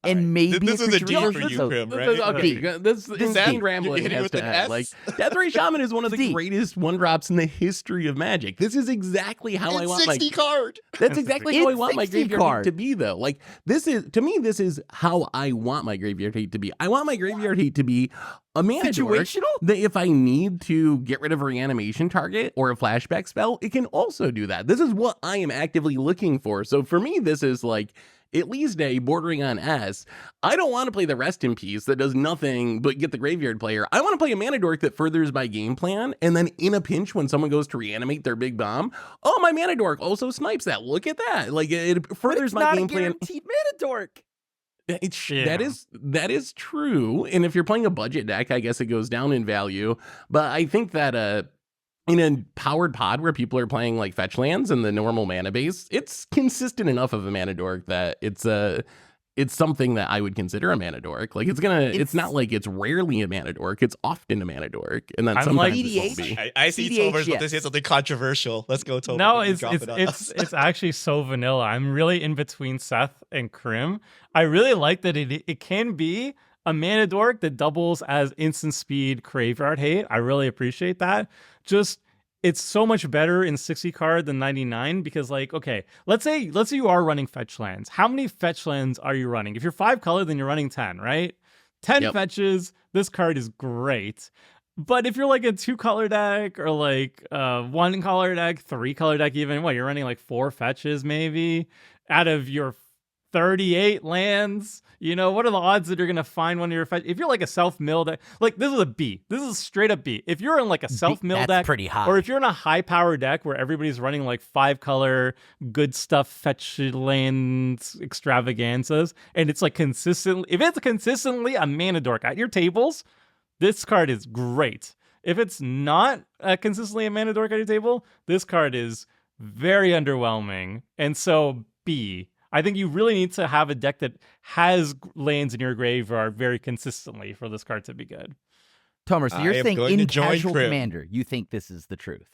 And maybe
this is a D for you, Krim, right?
Okay, this insane rambling has to end. Like, Deathrite Shaman is one of the greatest one-drops in the history of Magic. This is exactly how I want
60 card.
That's exactly how I want my graveyard hate to be, though. Like, this is how I want my graveyard hate to be. I want my graveyard hate to be a mana dork that if I need to get rid of a reanimation target or a flashback spell, it can also do that. This is what I am actively looking for. So for me, this is like at least a bordering on S. I don't want to play the Rest in Peace that does nothing but get the graveyard player. I want to play a mana dork that furthers my game plan, and then in a pinch when someone goes to reanimate their big bomb, oh, my mana dork also snipes that. Look at that. Like, it furthers my game plan.
It's not a guaranteed mana dork.
That is true. And if you're playing a budget deck, I guess it goes down in value. But I think that in a powered pod where people are playing like fetch lands and the normal mana base, it's consistent enough of a mana dork that it's something that I would consider a mana dork. Like, it's not like it's rarely a mana dork. It's often a mana dork. And then
I'm
sometimes
like,
it won't be.
I see Tomer's about to say something controversial. Let's go, Tomer.
No, it's actually so vanilla. I'm really in between Seth and Krim. I really like that it can be a mana dork that doubles as instant speed graveyard hate. I really appreciate that. Just, it's so much better in 60 card than 99 because, like, okay, let's say you are running fetch lands. How many fetch lands are you running? If you're 5 color, then you're running 10, right? 10 fetches. This card is great. But if you're like a 2 color deck or like 1 color deck, 3 color deck even, you're running like 4 fetches maybe out of your 38 lands. You know, what are the odds that you're going to find one of your fetch? If you're like a self-mill deck, like, this is a B. This is straight up B. If you're in like a self-mill deck,
pretty high.
Or if you're in a high power deck where everybody's running like 5 color good stuff fetch lands extravaganzas, and it's like consistently, if it's consistently a mana dork at your tables, this card is great. If it's not consistently a mana dork at your table, this card is very underwhelming. And so B. I think you really need to have a deck that has lands in your graveyard very consistently for this card to be good.
Tomer, so you're saying in casual Commander, you think this is the truth?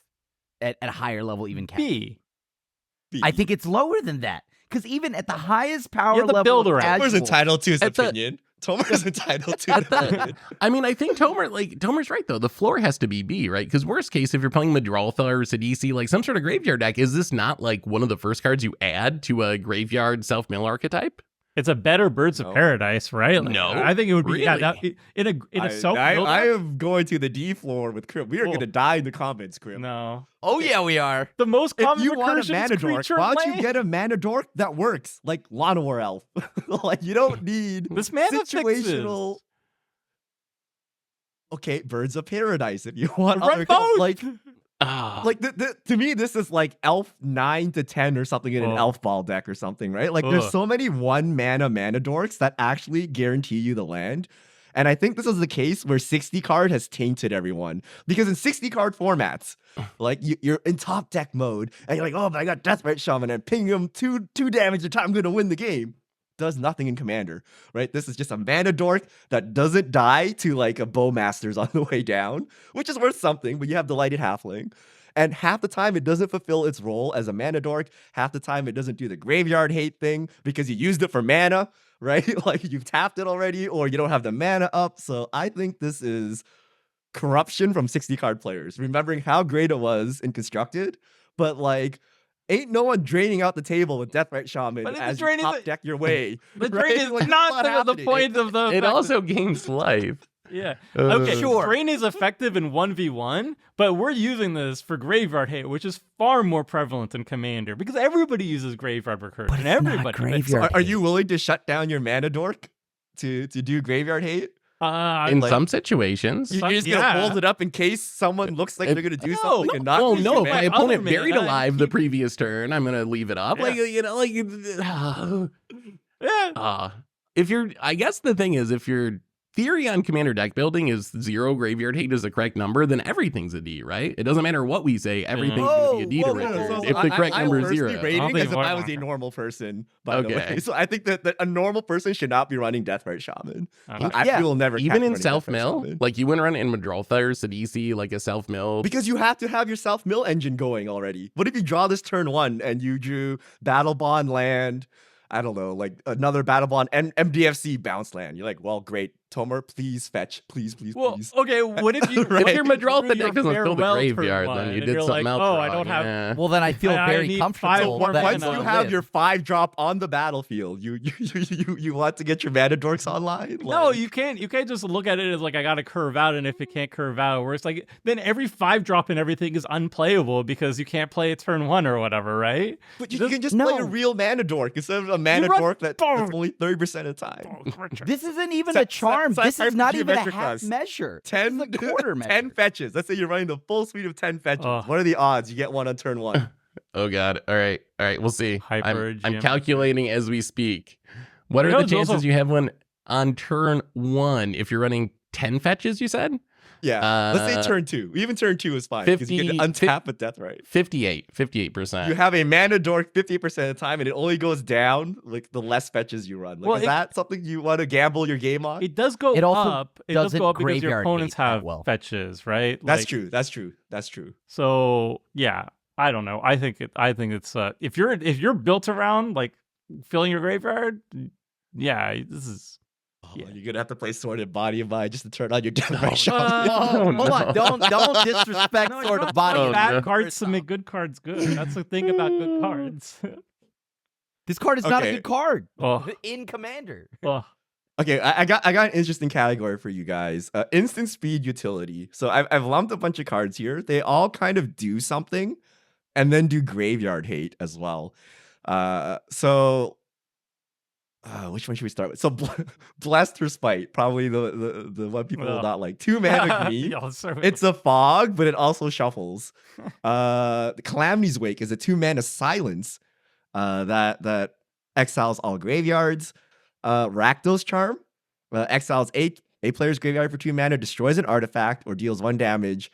At a higher level, even casual?
B.
I think it's lower than that. Because even at the highest power level,
Tomer's entitled to his opinion. Tomer's entitled to it.
I mean, I think Tomer's right, though. The floor has to be B, right? Because worst case, if you're playing Madroltha or Sidisi, like some sort of graveyard deck, is this not like one of the first cards you add to a graveyard self-mill archetype?
It's a better Birds of Paradise, right? Like,
no,
I think it would be
really?
in a self-mill.
I am going to the D floor with Krim. We are going to die in the comments, Krim.
No.
Oh yeah, we are.
The most common
if you want a mana dork, why don't
land?
you get a mana dork that works, like Llanowar Elf? Like, you don't need
this mana
situational.
Fixes.
Okay, Birds of Paradise. If you want
Run
other
both!
like to me, this is like Elf 9 to 10 or something in an Elf Ball deck or something, right? Like, there's so many 1 mana dorks that actually guarantee you the land. And I think this is the case where 60 card has tainted everyone. Because in 60 card formats, like, you're in top deck mode, and you're like, oh, but I got Deathrite Shaman and ping him 2 damage a time, I'm going to win the game. Does nothing in Commander, right? This is just a mana dork that doesn't die to like a Bowmasters on the way down, which is worth something, but you have Delighted Halfling. And half the time it doesn't fulfill its role as a mana dork. Half the time it doesn't do the graveyard hate thing because you used it for mana, right? Like, you've tapped it already or you don't have the mana up. So I think this is corruption from 60 card players, remembering how great it was in Constructed, but like, Ain't no one draining out the table with Deathrite Shaman
But if
as
the
you
drain is
top
a-
deck your way.
The
right?
drain is
Like,
not the
happening.
point of the
It
effect.
also gains life.
Yeah.
Uh,
Okay,
Sure.
drain is effective in 1v1, but we're using this for graveyard hate, which is far more prevalent in Commander because everybody uses graveyard recursion.
But it's not
everybody.
graveyard
Are you willing to shut down your mana dork to do graveyard hate?
In
like-
some situations.
You're just gonna hold it up in case someone looks like they're gonna do
No,
something and not.
Oh
use
no!
your
If my
mana.
opponent
Other
buried
mana,
alive the
keep-
previous turn, I'm gonna leave it up. Like
Yeah.
if you're, I guess the thing is, if your theory on commander deck building is 0 graveyard hate is the correct number, then everything's a D, right? It doesn't matter what we say, everything's gonna be a D to Richard. If the correct number is 0.
Rating as if I was a
Voidwalker.
normal person, by the
Okay.
way. So I think that a normal person should not be running Deathrite Shaman. I
Yeah.
will never catch
Even in
running Deathrite
self-mill,
Shaman.
like you wouldn't run it in Madroltha or Sidisi, like a self-mill.
Because you have to have your self-mill engine going already. What if you draw this turn 1 and you drew Battle Bond land, I don't know, like another Battle Bond MDFC bounce land. You're like, well, great. Tomer, please fetch. Please,
Well,
please.
okay, what if you
Right.
If your Madroltha
drew
deck
your
doesn't fill the
farewell turn
graveyard,
one,
then you
and
did
you're
something
like,
else
oh,
wrong.
I don't have
Yeah.
Well, then I feel
I
very
need
comfortable.
5 more
that
Once
mana.
you
will
have
live.
your 5-drop on the battlefield, you want to get your mana dorks online?
No,
Like,
you can't just look at it as like I gotta curve out, and if it can't curve out, where it's like then every 5-drop and everything is unplayable because you can't play a turn 1 or whatever, right?
But you
Just-
can just play a
No.
real mana dork instead of a mana
run
dork that's
both.
only 30% of the time.
This isn't even
Sa-
a charm.
sa-
This is not even a
geometric
half
us.
measure.
10,
This is a quarter measure.
10 fetches. Let's say you're running the full suite of 10 fetches.
Ugh.
What are the odds you get one on turn 1?
Oh god. All right. We'll see.
Hyper
I'm
geometry.
calculating as we speak. What are
You know,
the
it's
chances
also-
you have one on turn 1 if you're running 10 fetches? You said
Yeah. Let's say turn 2. Even turn 2 is fine because you get to
50
untap with Deathrite.
58%.
You have a mana dork 50% of the time, and it only goes down like the less fetches you run. Like,
Well,
is
it-
that something you want to gamble your game on?
It does go
It also
up. It does
doesn't
go up because your
graveyard
opponents
hate that
have
well.
fetches, right?
That's
Like,
true. That's true. That's true.
So yeah, I don't know. I think it's if you're built around like filling your graveyard, yeah, this is.
Oh,
Yeah.
you're gonna have to play Sword and Body of Mine just to turn on your Deathrite
No.
Shaman.
Oh,
Hold on,
no.
don't disrespect
No,
sort
you
of
don't
body.
play
Oh,
bad
no.
cards to make good cards good. That's the thing about good cards.
This card is not a
Okay.
good card
Oh,
in Commander.
oh.
Okay, I got an interesting category for you guys. Instant speed utility. So I've lumped a bunch of cards here. They all kind of do something, and then do graveyard hate as well. Which one should we start with? So Blessed or Spite, probably the one people will
Ugh.
not like. 2 mana green.
Yeah, let's start with-
It's a fog, but it also shuffles. The Calamity's Wake is a 2 mana silence that exiles all graveyards. Rakdos Charm exiles a player's graveyard for 2 mana, destroys an artifact, or deals 1 damage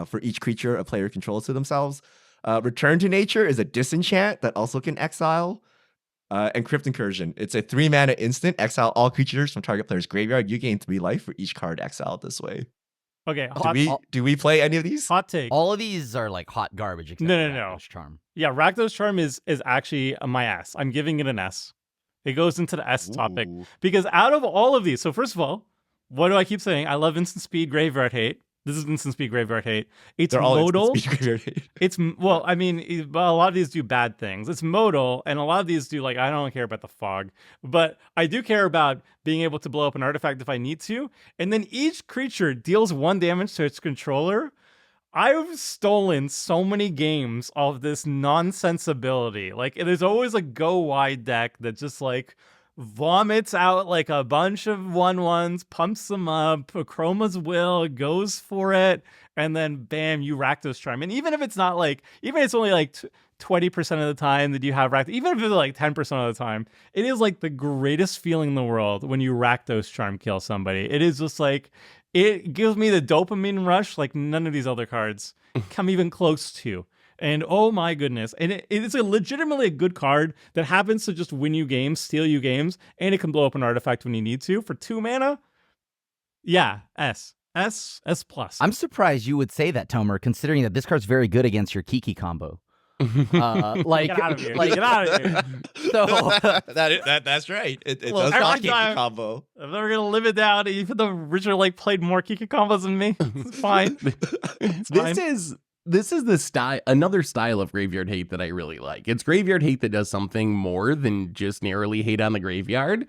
for each creature a player controls to themselves. Return to Nature is a disenchant that also can exile. And Crypt Incursion. It's a 3 mana instant. Exile all creatures from target player's graveyard. You gain 3 life for each card exiled this way.
Okay,
Do we play any of these?
hot take.
All of these are like hot garbage. Except
No,
for
no, no.
Rakdos Charm.
Yeah, Rakdos Charm is actually my S. I'm giving it an S. It goes into the S topic
Ooh.
because out of all of these, so first of all, what do I keep saying? I love instant speed graveyard hate. This is instant speed graveyard hate. It's
They're all
modal.
instant speed graveyard hate.
It's well, I mean, a lot of these do bad things. It's modal, and a lot of these do like I don't care about the fog, but I do care about being able to blow up an artifact if I need to. And then each creature deals 1 damage to its controller. I've stolen so many games of this nonsensibility. Like there's always a go wide deck that just like vomits out like a bunch of 1/1s, pumps them up, Chroma's Will, goes for it, and then bam, you Rakdos Charm. And even if it's not like, even if it's only like 20% of the time that you have Rakdos, even if it's like 10% of the time, it is like the greatest feeling in the world when you Rakdos Charm kill somebody. It is just like, it gives me the dopamine rush like none of these other cards come even close to. And oh my goodness. And it is a legitimately a good card that happens to just win you games, steal you games, and it can blow up an artifact when you need to for 2 mana. Yeah, S. S plus.
I'm surprised you would say that, Tomer, considering that this card's very good against your Kiki combo. Like,
Get out of here.
like,
Get out of here.
So
That's right. It
Well,
does
every
not get
time-
the combo.
I'm never gonna live it down, even though Richard like played more Kika combos than me. It's fine. It's fine.
This is This is the style, another style of graveyard hate that I really like. It's graveyard hate that does something more than just narrowly hate on the graveyard.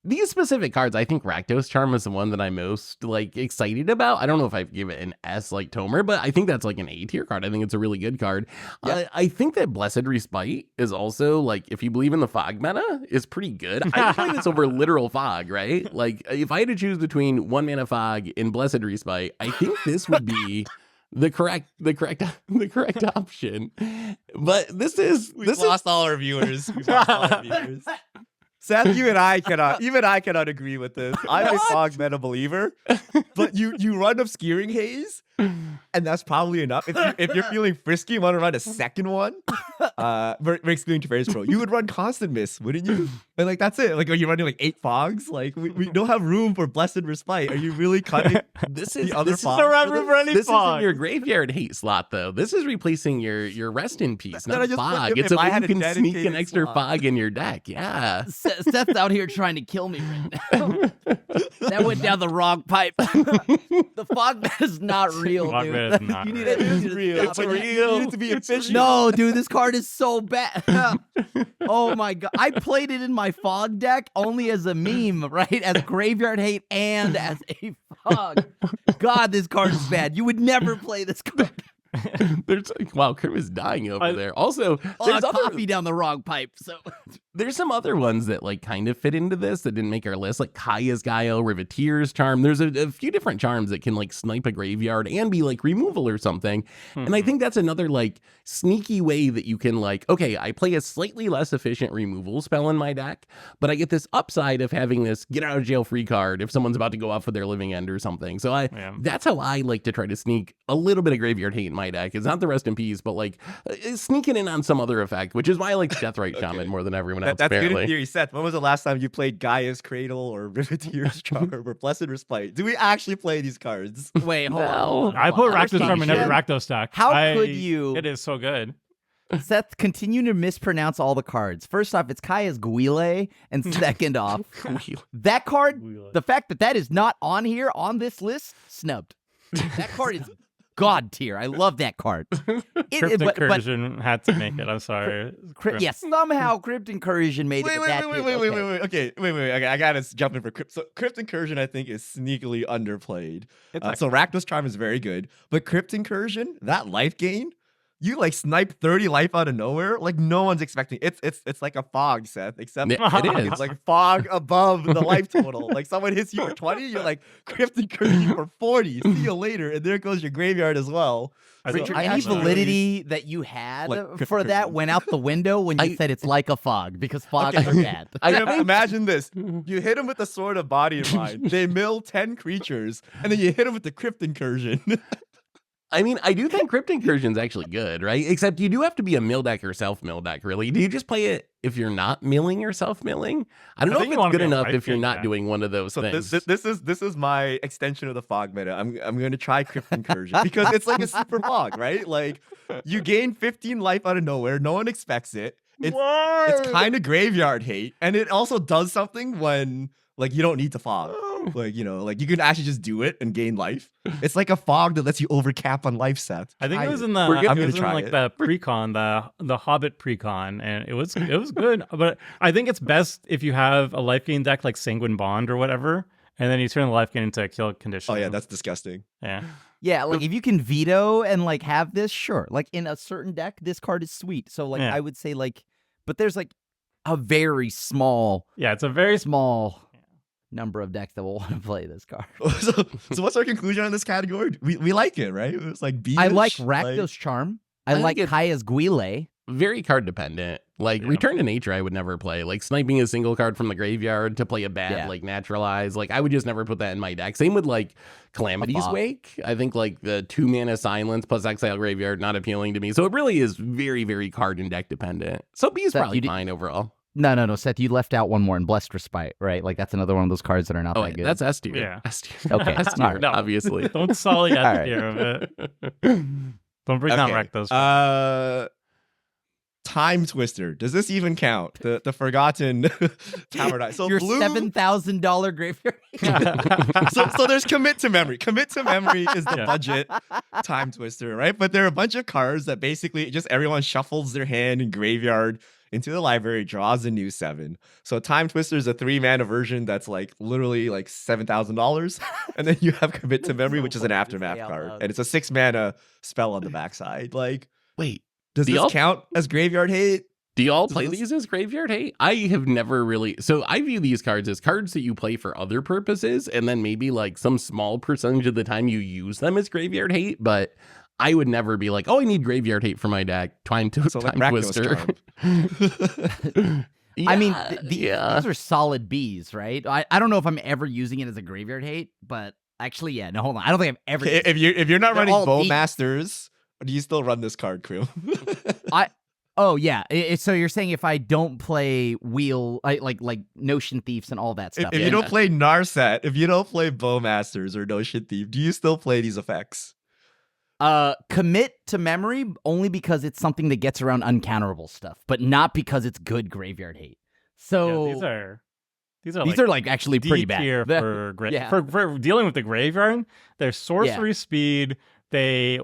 These specific cards, I think Rakdos Charm is the one that I'm most like excited about. I don't know if I'd give it an S like Tomer, but I think that's like an A tier card. I think it's a really good card.
Yeah.
I think that Blessed Respite is also like, if you believe in the fog meta, is pretty good. I would play this over literal fog, right? Like if I had to choose between 1 mana fog and Blessed Respite, I think this would be the correct option. But this is
lost all our viewers. We've lost all our viewers. Seth, you and I cannot agree with this. I'm a fog meta believer, but you run Obscuring Haze, and that's probably enough. If you're feeling frisky, you want to run a second one. We're excluding Teferi's Pro. You would run Constant Miss, wouldn't you? And like that's it. Like, are you running like 8 fogs? Like we don't have room for Blessed Respite. Are you really cutting the other fogs?
This isn't your graveyard hate slot though. This is replacing your Rest in Peace, not fog. It's a way you can sneak an extra fog in your deck. Yeah.
Seth's out here trying to kill me right now. That went down the wrong pipe. The fog meta is not real,
Fog
dude.
meta is not
You need
real.
it.
It's real.
It's real.
You need it to be efficient.
No, dude, this card is so bad. Oh my god. I played it in my fog deck only as a meme, right? As graveyard hate and as a fog. God, this card is bad. You would never play this card.
There's wow, Krim is dying over there. Also, there's
coffee down the wrong pipe. So
there's some other ones that like kind of fit into this that didn't make our list, like Kaya's Guile, Riveteer's Charm. There's a few different charms that can like snipe a graveyard and be like removal or something. And I think that's another like sneaky way that you can like, okay, I play a slightly less efficient removal spell in my deck, but I get this upside of having this get out of jail free card if someone's about to go off with their living end or something. So that's how I like to try to sneak a little bit of graveyard hate in my deck. It's not the Rest in Peace, but like sneaking in on some other effect, which is why I like Deathrite Shaman more than everyone else.
That's
apparently.
good in theory. Seth, when was the last time you played Gaia's Cradle or Riveteer's Charm or Blessed Respite? Do we actually play these cards?
wait, hold on.
I put
First
Rakdos
off,
Charm in every
Seth,
Rakdos stack.
How could you?
It is so good.
Seth, continue to mispronounce all the cards. First off, it's Kaya's Guile, and second off, that card, the fact that is not on here on this list, snubbed. That card is god tier. I love that card.
Crypt Incursion had to make it. I'm sorry.
Yes, somehow Crypt Incursion made it.
Wait. Okay, wait. I gotta jump in for Crypt. So Crypt Incursion, I think, is sneakily underplayed. So Rakdos Charm is very good, but Crypt Incursion, that life gain, you like snipe 30 life out of nowhere. Like no one's expecting. It's like a fog, Seth. Except
it is.
It's like fog above the life total. Like someone hits you for 20, you're like Crypt Incursion for 40. See you later, and there goes your graveyard as well.
Richard, any validity that you had for that went out the window when you said it's like a fog, because fogs are bad.
Imagine this. You hit him with the Sword of Body and Mind. They mill 10 creatures, and then you hit him with the Crypt Incursion.
I mean, I do think Crypt Incursion's actually good, right? Except you do have to be a mill deck or self-mill deck, really. Do you just play it if you're not milling or self-milling? I don't know if it's good enough if you're not doing one of those things.
This is my extension of the fog meta. I'm going to try Crypt Incursion because it's like a super fog, right? Like you gain 15 life out of nowhere. No one expects it. It's kind of graveyard hate, and it also does something when like you don't need to fog. Like, you know, like you can actually just do it and gain life. It's like a fog that lets you overcap on life set.
I think it was in the the precon, the Hobbit precon, and it was good. But I think it's best if you have a life gain deck like Sanguine Bond or whatever, and then you turn the life gain into a kill condition.
Oh yeah, that's disgusting.
Yeah, like if you can veto and like have this, sure. Like in a certain deck, this card is sweet. So like I would say like, but there's like a very small.
Yeah, it's a very
small number of decks that will want to play this card.
So what's our conclusion on this category? We like it, right? It was like
I like Rakdos Charm. I like Kaya's Guile.
Very card dependent. Like Return to Nature, I would never play. Like sniping a single card from the graveyard to play a bad like Naturalize. Like I would just never put that in my deck. Same with like Calamity's Wake. I think like the 2 mana Silence plus Exile Graveyard not appealing to me. So it really is very, very card and deck dependent. So B is probably fine overall.
No, Seth, you left out one more in Blessed Respite, right? Like that's another one of those cards that are not that good.
That's S tier.
Yeah.
S tier.
Okay.
S tier, obviously.
Don't sully S tier of it. Don't bring down Rakdos.
Timetwister. Does this even count? The forgotten Tower. So
Your
blue.
$7,000 graveyard.
So there's commit to memory. Commit to memory is the budget Timetwister, right? But there are a bunch of cards that basically just everyone shuffles their hand in graveyard into the library, draws a new 7. So Timetwister is a 3-mana version that's like literally like $7,000, and then you have commit to memory, which is an aftermath card, and it's a 6-mana spell on the backside. Like,
Wait,
does
Do
this
y'all-
count as graveyard hate?
do y'all
Does
play
this-
these as graveyard hate? I have never really. So I view these cards as cards that you play for other purposes, and then maybe like some small percentage of the time you use them as graveyard hate. But I would never be like, oh, I need graveyard hate for my deck. Time
like
Twister.
I mean,
these
these are solid Bs, right? I don't know if I'm ever using it as a graveyard hate, but actually, yeah. No, hold on. I don't think I've ever.
if you're not
They're
running
all
Bow
deep.
Masters, do you still run this card, Crew?
Oh yeah. So you're saying if I don't play like Notion Thieves and all that stuff.
If you don't play Narset, if you don't play Bow Masters or Notion Thief, do you still play these effects?
Commit to memory only because it's something that gets around uncounterable stuff, but not because it's good graveyard hate. So
these
are like actually pretty
D tier
bad.
for dealing with the graveyard. They're sorcery speed. They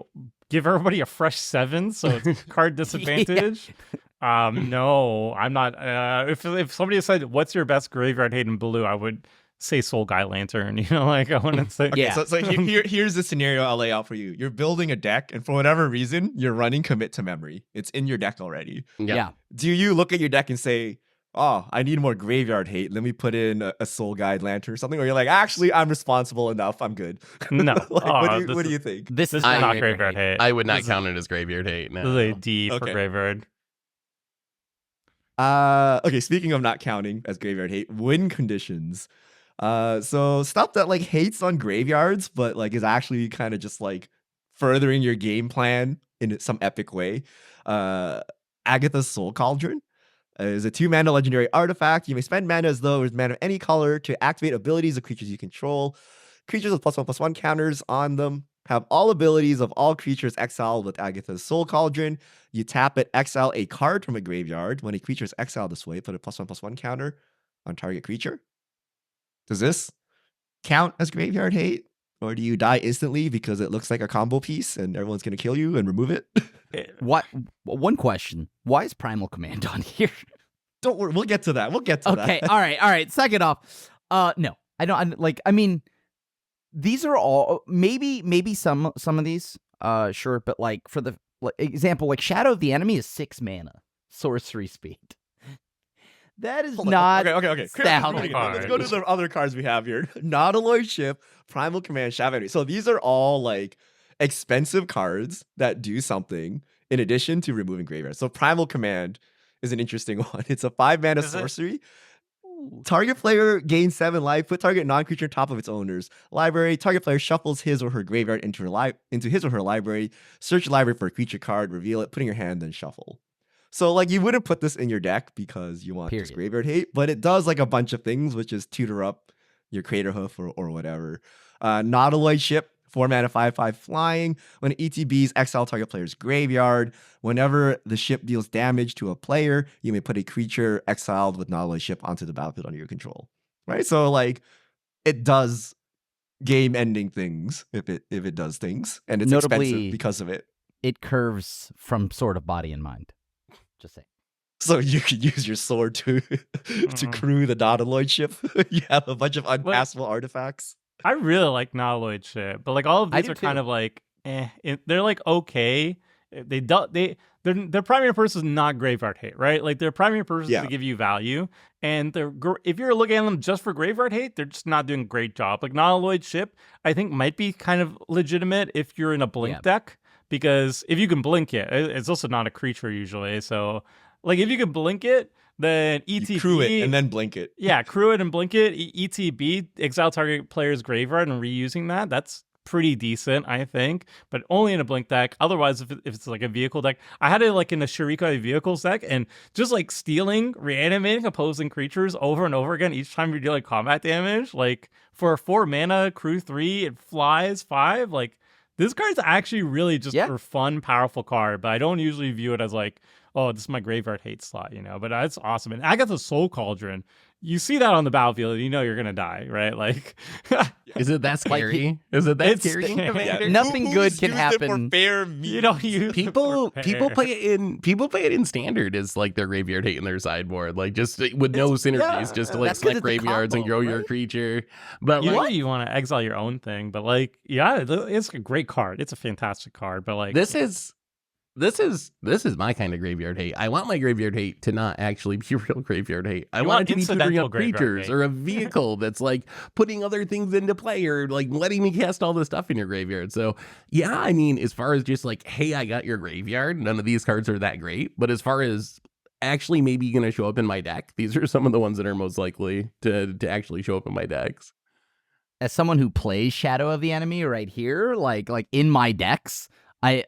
give everybody a fresh 7, so it's card disadvantage. No, I'm not. If somebody said, "What's your best graveyard hate in blue?" I would say Soul Guy Lantern. You know, like I wouldn't say.
Okay, so here's the scenario I'll lay out for you. You're building a deck, and for whatever reason, you're running commit to memory. It's in your deck already.
Yeah.
Do you look at your deck and say, "Oh, I need more graveyard hate. Let me put in a Soul Guide Lantern or something"? Or you're like, "Actually, I'm responsible enough. I'm good."
No.
Like, what do you think?
This is
not
not
graveyard hate.
I would not count it as graveyard hate. No.
This is a D for
Okay.
graveyard.
Okay, speaking of not counting as graveyard hate, win conditions. So stuff that like hates on graveyards, but like is actually kind of just like furthering your game plan in some epic way. Agatha's Soul Cauldron is a 2-mana legendary artifact. You may spend mana as though it's mana of any color to activate abilities of creatures you control. Creatures with +1/+1 counters on them have all abilities of all creatures exiled with Agatha's Soul Cauldron. You tap it, exile a card from a graveyard. When a creature is exiled this way, put a +1/+1 counter on target creature. Does this count as graveyard hate? Or do you die instantly because it looks like a combo piece and everyone's going to kill you and remove it?
What? One question: why is Primal Command on here?
Don't worry, we'll get to that.
Okay, all right. Second off, no, I don't. I mean, these are all maybe some of these, sure, but like for the example, like Shadow of the Enemy is 6 mana, sorcery speed. That is not
Okay.
sound.
Let's go to the other cards we have here. Nautiloid Ship, Primal Command, Shadow of the Enemy. So these are all like expensive cards that do something in addition to removing graveyards. So Primal Command is an interesting one. It's a 5-mana sorcery. Target player gains 7 life. Put target non-creature on top of its owner's library. Target player shuffles his or her graveyard into his or her library. Search your library for a creature card. Reveal it. Put in your hand, then shuffle. So like you wouldn't put this in your deck because you want just graveyard hate, but it does like a bunch of things, which is tutor up your Crater Hoof or whatever. Nautiloid Ship, 4-mana 5/5 flying. When it ETBs, exile target player's graveyard. Whenever the ship deals damage to a player, you may put a creature exiled with Nautiloid Ship onto the battlefield under your control. Right? So like it does game-ending things if it does things, and it's
Notably,
expensive because of it.
It curves from Sword of Body and Mind. Just saying.
So you could use your sword to crew the Nautiloid Ship. You have a bunch of unpassable artifacts.
I really like Nautiloid Ship, but like all of these are kind of like, they're like okay. Their primary purpose is not graveyard hate, right? Like their primary purpose is to give you value, and if you're looking at them just for graveyard hate, they're just not doing a great job. Like Nautiloid Ship, I think might be kind of legitimate if you're in a blink deck. Because if you can blink it, it's also not a creature usually. So, like, if you can blink it, then ETB...
You crew it and then blink it.
Yeah, crew it and blink it. ETB, exile target player's graveyard and reusing that. That's pretty decent, I think. But only in a blink deck. Otherwise, if it's like a vehicle deck... I had it like in a Shurikai vehicles deck, and just like stealing, reanimating opposing creatures over and over again each time you're dealing combat damage. Like, for a 4-mana, crew 3, it flies 5, like... This card's actually really just a fun, powerful card, but I don't usually view it as like, oh, this is my graveyard hate slot, you know. But that's awesome. And Agatha's Soul Cauldron, you see that on the battlefield, and you know you're gonna die, right? Like,
Is it that
Like,
scary? Is it that
it's
scary? Commander?
Nothing good can
used it
happen.
For fair means?
you don't use
People play it in standard as like their graveyard hate in their sideboard, like just with no synergies, just to like
That's 'cause
select
it's a
graveyards and
combo,
grow your
right?
creature. But
Usually
like
you want to exile your own thing, but like, yeah, it's a great card. It's a fantastic card, but like,
this is my kind of graveyard hate. I want my graveyard hate to not actually be real graveyard hate. I
You
want
want
it to be tutoring
incidental
up
graveyard
creatures
hate.
or a vehicle that's like putting other things into play or like letting me cast all this stuff in your graveyard. So yeah, I mean, as far as just like, hey, I got your graveyard, none of these cards are that great. But as far as actually maybe going to show up in my deck, these are some of the ones that are most likely to actually show up in my decks.
As someone who plays Shadow of the Enemy right here, like in my decks,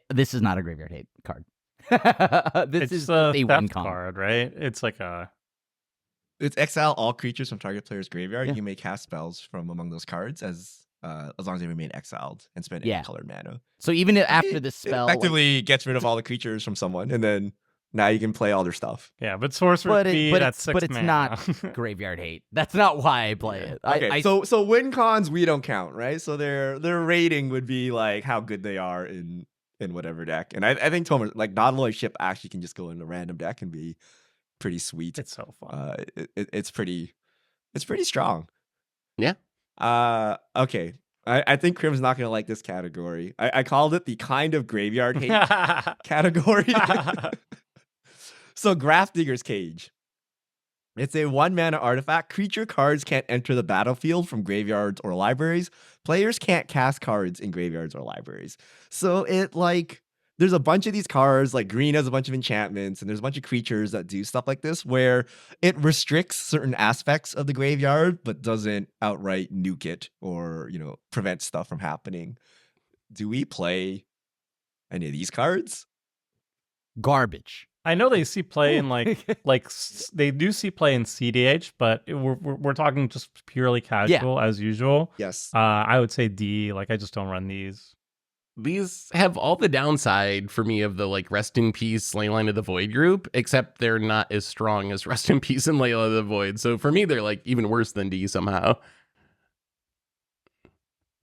this is not a graveyard hate card. This
it's
is
a
a win
theft
con.
card, right? It's like a
It's exile all creatures from target player's graveyard.
Yeah.
You may cast spells from among those cards as long as they remain exiled and spend
Yeah.
any colored mana.
So even after this
It
spell, like,
effectively gets rid of all the creatures from someone, and then now you can play all their stuff.
yeah, but sorcerer
But
speed at 6
it's
mana.
not graveyard hate. That's not why I play it.
Okay, so win cons we don't count, right? So their rating would be like how good they are in whatever deck. And I think Tomer, like Nautilus Ship actually can just go in a random deck and be pretty sweet.
It's so fun.
It's pretty strong.
Yeah.
Okay. I think Crim's not gonna like this category. I called it the kind of graveyard hate category. So Grafdigger's Cage. It's a 1-mana artifact. Creature cards can't enter the battlefield from graveyards or libraries. Players can't cast cards in graveyards or libraries. So it like there's a bunch of these cards, like green has a bunch of enchantments, and there's a bunch of creatures that do stuff like this where it restricts certain aspects of the graveyard, but doesn't outright nuke it or, you know, prevent stuff from happening. Do we play any of these cards?
garbage.
I know they see play in they do see play in CDH, but we're talking just purely casual as usual.
Yes.
I would say D. Like I just don't run these.
These have all the downside for me of the like Rest in Peace, Leyline of the Void group, except they're not as strong as Rest in Peace and Layla of the Void. So for me, they're like even worse than D somehow.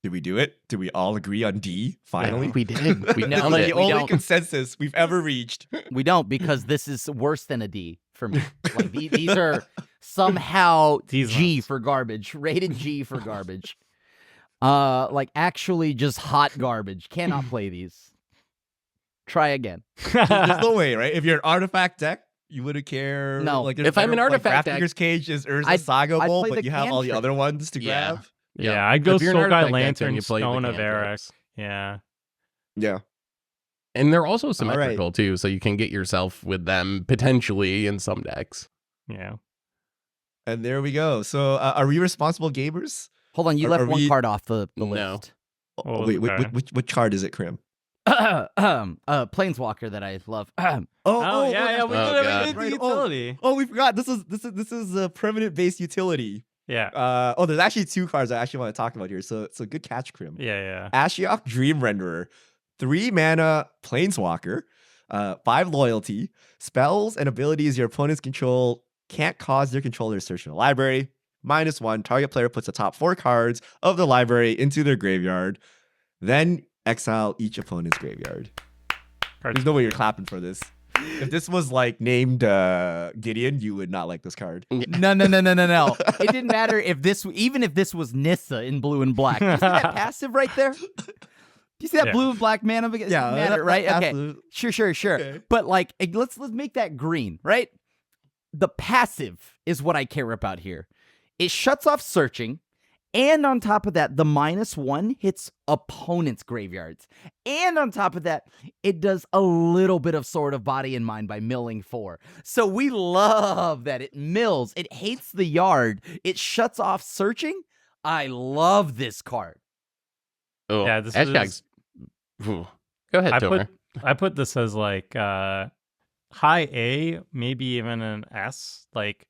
Did we do it? Did we all agree on D finally?
Yeah, we did. We
No,
found
Like
it.
the
we
only
don't.
consensus we've ever reached.
We don't, because this is worse than a D for me. Like these are somehow
These
G
ones.
for garbage, rated G for garbage. Like actually just hot garbage. Cannot play these. Try again.
There's no way, right? If you're an artifact deck, you wouldn't care.
No.
Like,
If I'm an artifact deck-
Grafdigger's Cage is Urza
I'd
Saga Bowl,
play
but
the
you have all the
Cantrip.
other ones to
Yeah.
grab.
Yeah, I'd go
If you're an
Soul Guy
artifact deck, then
Lantern,
you play the
Stone of Eric.
cantrips.
Yeah,
Yeah.
And they're also symmetrical too, so you can get yourself with them potentially in some decks.
yeah.
And there we go. So are we responsible gamers?
Hold on, you
Are
left one
we-
card off the
No.
list.
What
Wait,
was the
which card is it, Crim?
Planeswalker that I love.
Oh, yeah, we
Oh,
did
God.
it with
Right.
the utility.
Oh, we forgot. This is a permanent based utility.
Yeah,
There's actually two cards I actually want to talk about here. So good catch, Crim.
yeah.
Ashiok Dream Renderer, 3 mana Planeswalker, 5 loyalty. Spells and abilities your opponents control can't cause their controller to search in the library. -1, target player puts the top 4 cards of the library into their graveyard. Then exile each opponent's graveyard.
Cards-
There's no way you're clapping for this. If this was like named Gideon, you would not like this card.
No. It didn't matter even if this was Nissa in blue and black. You see that passive right there? You see that
Yeah.
blue and black mana? It doesn't matter, right? Okay.
absolute-
Sure.
Okay.
But like, let's make that green, right? The passive is what I care about here. It shuts off searching, and on top of that, the -1 hits opponents' graveyards. And on top of that, it does a little bit of Sword of Body and Mind by milling 4. So we love that it mills. It hates the yard. It shuts off searching. I love this card.
Oh,
Yeah, this
Ashog's- Ooh. Go ahead, Tomer.
I put this as like high A, maybe even an S. Like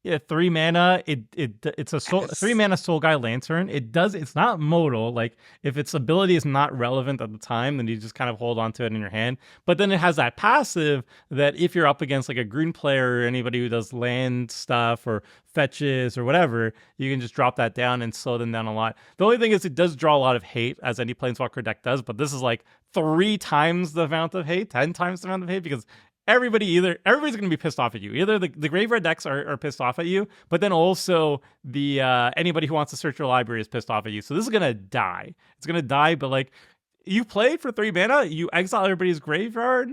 Yeah, 3 mana. It's a 3 mana Soul Guy Lantern. It's not modal. Like if its ability is not relevant at the time, then you just kind of hold on to it in your hand. But then it has that passive that if you're up against like a green player or anybody who does land stuff or fetches or whatever, you can just drop that down and slow them down a lot. The only thing is it does draw a lot of hate, as any Planeswalker deck does, but this is like 3 times the amount of hate, 10 times the amount of hate, because everybody's going to be pissed off at you. Either the graveyard decks are pissed off at you, but then also the anybody who wants to search your library is pissed off at you. So this is gonna die. It's gonna die. But like, you play for 3 mana, you exile everybody's graveyard.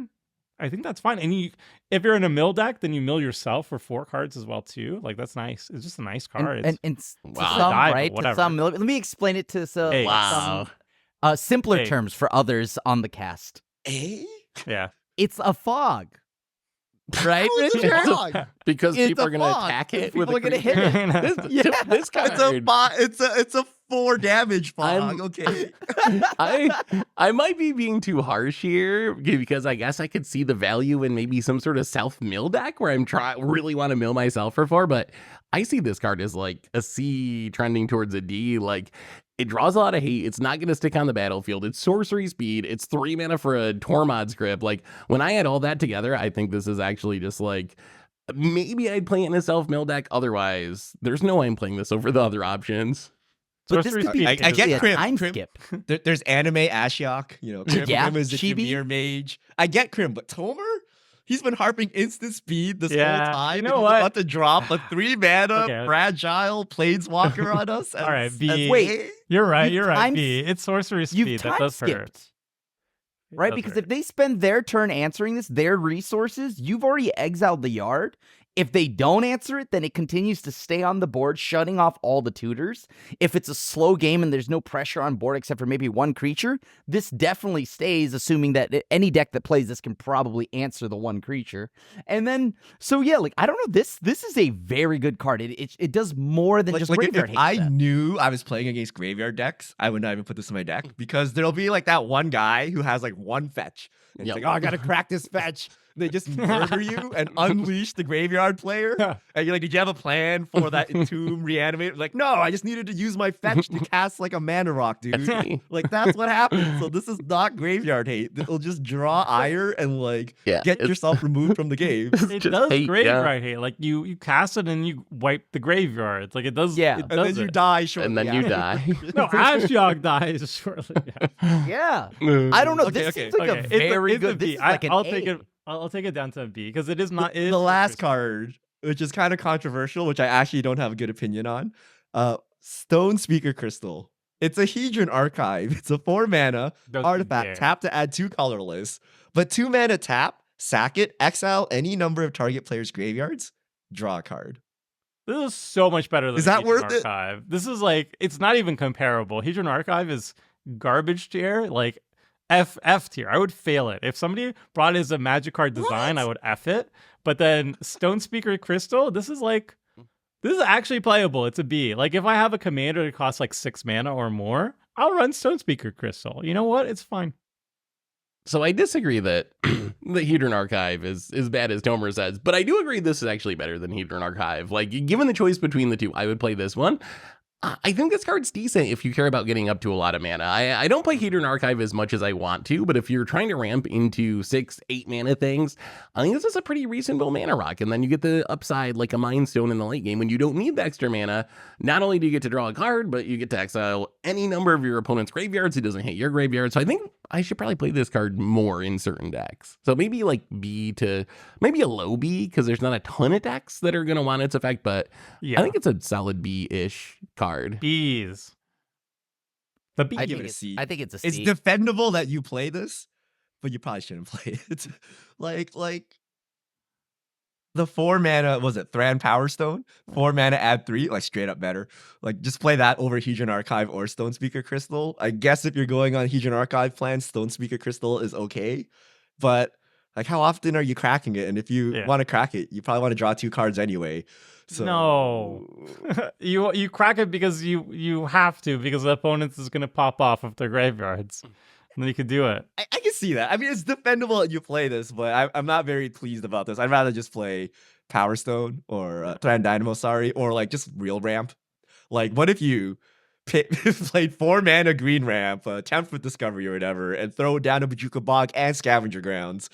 I think that's fine. And if you're in a mill deck, then you mill yourself for 4 cards as well too. Like that's nice. It's just a nice card.
And
Wow.
to some,
Die,
right?
but
To some, let me explain it to
Hey.
Wow.
some simpler
Hey.
terms for others on the cast.
Yeah.
It's a fog. Right,
How is it
Richard?
a fog?
Because
It's
people
a
are going to
fog.
attack it
People
with
are gonna
a
hit
creature.
it. Yeah.
This card.
It's a 4 damage fog. Okay.
I might be being too harsh here because I guess I could see the value in maybe some sort of self mill deck where I'm really want to mill myself for 4, but I see this card as like a C trending towards a D. Like, it draws a lot of hate. It's not going to stick on the battlefield. It's sorcery speed. It's 3 mana for a Tormod script. Like, when I add all that together, I think this is actually just like, maybe I'd play it in a self mill deck. Otherwise, there's no way I'm playing this over the other options.
But this
Sorcery
could be
speed
I
is-
get
a
Crimp.
time
Crimp.
skip.
There's anime Ashiok. You know, Crimp
Yeah,
is a
Chibi.
Tremere mage. I get Crimp, but Tomer? He's been harping instant speed this
Yeah,
whole time.
you
and
know
he's
what?
about to drop a 3 mana
Okay.
fragile planeswalker on us.
All right, B.
as-
Wait.
You're right.
You've
You're right.
time-
B. It's sorcery
You've
speed. That
time
does hurt.
skipped. Right?
Does
Because
hurt.
if they spend their turn answering this, their resources, you've already exiled the yard. If they don't answer it, then it continues to stay on the board, shutting off all the tutors. If it's a slow game and there's no pressure on board except for maybe 1 creature, this definitely stays, assuming that any deck that plays this can probably answer the 1 creature. And then, so yeah, like, I don't know, this is a very good card. It does more than just
if
graveyard hate
I
stuff.
knew I was playing against graveyard decks, I would not even put this in my deck because there'll be like that one guy who has like 1 fetch. And
Yep.
he's like, oh, I gotta crack this fetch. They just murder you and unleash the graveyard player. And you're like, did you have a plan for that Entomb reanimate? Like, no, I just needed to use my fetch to cast like a mana rock, dude.
That's me.
Like, that's what happens. So this is not graveyard hate. It'll just draw ire and like
Yeah,
get
it's-
yourself removed from the game.
It
Just
does
hate,
graveyard hate. Like you cast it and you wipe the graveyard. Like it does.
Yeah.
It
And
does
then you
it.
die shortly
And then you
after.
die.
No, Ashiok dies shortly.
Yeah. I don't know.
Okay,
This
okay.
seems like
Okay,
a
it's
very
it's a
good. This
B.
is like an
I'll
A.
take it. I'll take it down to a B because it is not. It is
The last
sorcery
card, which is kind of controversial, which I actually don't have a good opinion on. Stone Speaker Crystal. It's a Hedron Archive. It's a 4 mana
speed. Doesn't
artifact.
care.
Tap to add 2 colorless, but 2 mana tap, sack it, exile any number of target players' graveyards, draw a card.
This is so much better than
Is that
Hedron
worth it?
Archive. This is like it's not even comparable. Hedron Archive is garbage tier, like F tier. I would fail it. If somebody brought it as a magic card design, I would F it. But then Stone Speaker Crystal, this is actually playable. It's a B. Like if I have a commander that costs like 6 mana or more, I'll run Stone Speaker Crystal. You know what? It's fine.
So I disagree that the Hedron Archive is as bad as Tomer says, but I do agree this is actually better than Hedron Archive. Like, given the choice between the two, I would play this one. I think this card's decent if you care about getting up to a lot of mana. I don't play Hedron Archive as much as I want to, but if you're trying to ramp into 6, 8 mana things, I think this is a pretty reasonable mana rock. And then you get the upside like a Mind Stone in the late game when you don't need the extra mana. Not only do you get to draw a card, but you get to exile any number of your opponent's graveyards. It doesn't hit your graveyard. So I think I should probably play this card more in certain decks. So maybe like B to maybe a low B because there's not a ton of decks that are going to want its effect, but
Yeah.
I think it's a solid B-ish card.
B's. The B.
I
give
think
it a
it's,
C.
I think it's a C.
It's defendable that you play this, but you probably shouldn't play it. like the 4 mana, was it Thran Power Stone? 4 mana, add 3, like straight up better. Like just play that over Hedron Archive or Stone Speaker Crystal. I guess if you're going on Hedron Archive plan, Stone Speaker Crystal is okay. But like how often are you cracking it? And if you
Yeah.
want to crack it, you probably want to draw 2 cards anyway. So
No. you crack it because you have to because the opponent is going to pop off of their graveyards. then you could do it.
I can see that. I mean, it's defendable that you play this, but I'm not very pleased about this. I'd rather just play Power Stone or Thran Dynamo, or like just real ramp. Like, what if you played 4 mana green ramp, Tempt with Discovery or whatever, and throw down a Bajuka Bog and Scavenger Grounds?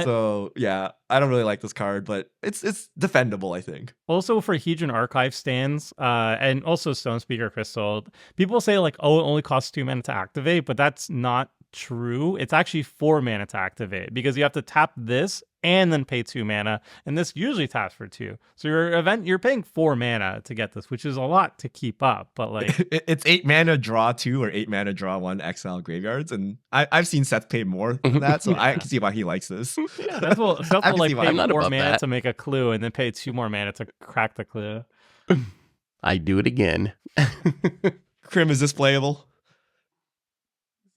So yeah, I don't really like this card, but it's defendable, I think.
Also for Hedron Archive stands, and also Stone Speaker Crystal, people say like, oh, it only costs 2 mana to activate, but that's not true. It's actually 4 mana to activate because you have to tap this and then pay 2 mana, and this usually taps for 2. So you're paying 4 mana to get this, which is a lot to keep up. But like,
it's 8 mana draw 2 or 8 mana draw 1 exile graveyards, and I've seen Seth pay more than that, so I can see why he likes this.
Yeah, Seth will like pay 4 mana
that.
to make a clue, and then pay 2 more mana to crack the clue.
I do it again.
Krim, is this playable?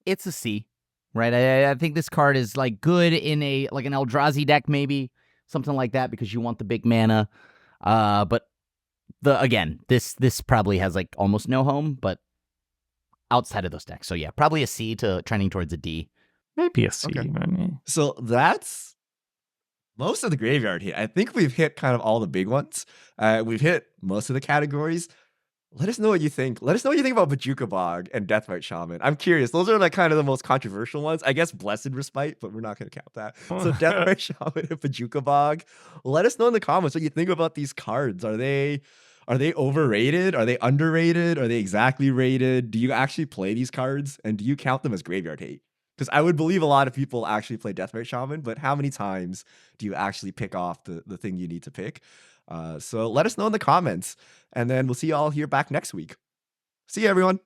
It's a C, right? I think this card is like good in an Eldrazi deck, maybe something like that, because you want the big mana. But this probably has like almost no home, but outside of those decks. So yeah, probably a C to trending towards a D.
Maybe a C.
Okay.
Maybe.
So that's most of the graveyard hit. I think we've hit kind of all the big ones. We've hit most of the categories. Let us know what you think. Let us know what you think about Bajuka Bog and Deathrite Shaman. I'm curious. Those are like kind of the most controversial ones. I guess Blessed Respite, but we're not going to count that. So Deathrite Shaman and Bajuka Bog. Let us know in the comments what you think about these cards. Are they overrated? Are they underrated? Are they exactly rated? Do you actually play these cards? And do you count them as graveyard hate? Because I would believe a lot of people actually play Deathrite Shaman, but how many times do you actually pick off the thing you need to pick? So let us know in the comments, and then we'll see you all here back next week. See you, everyone.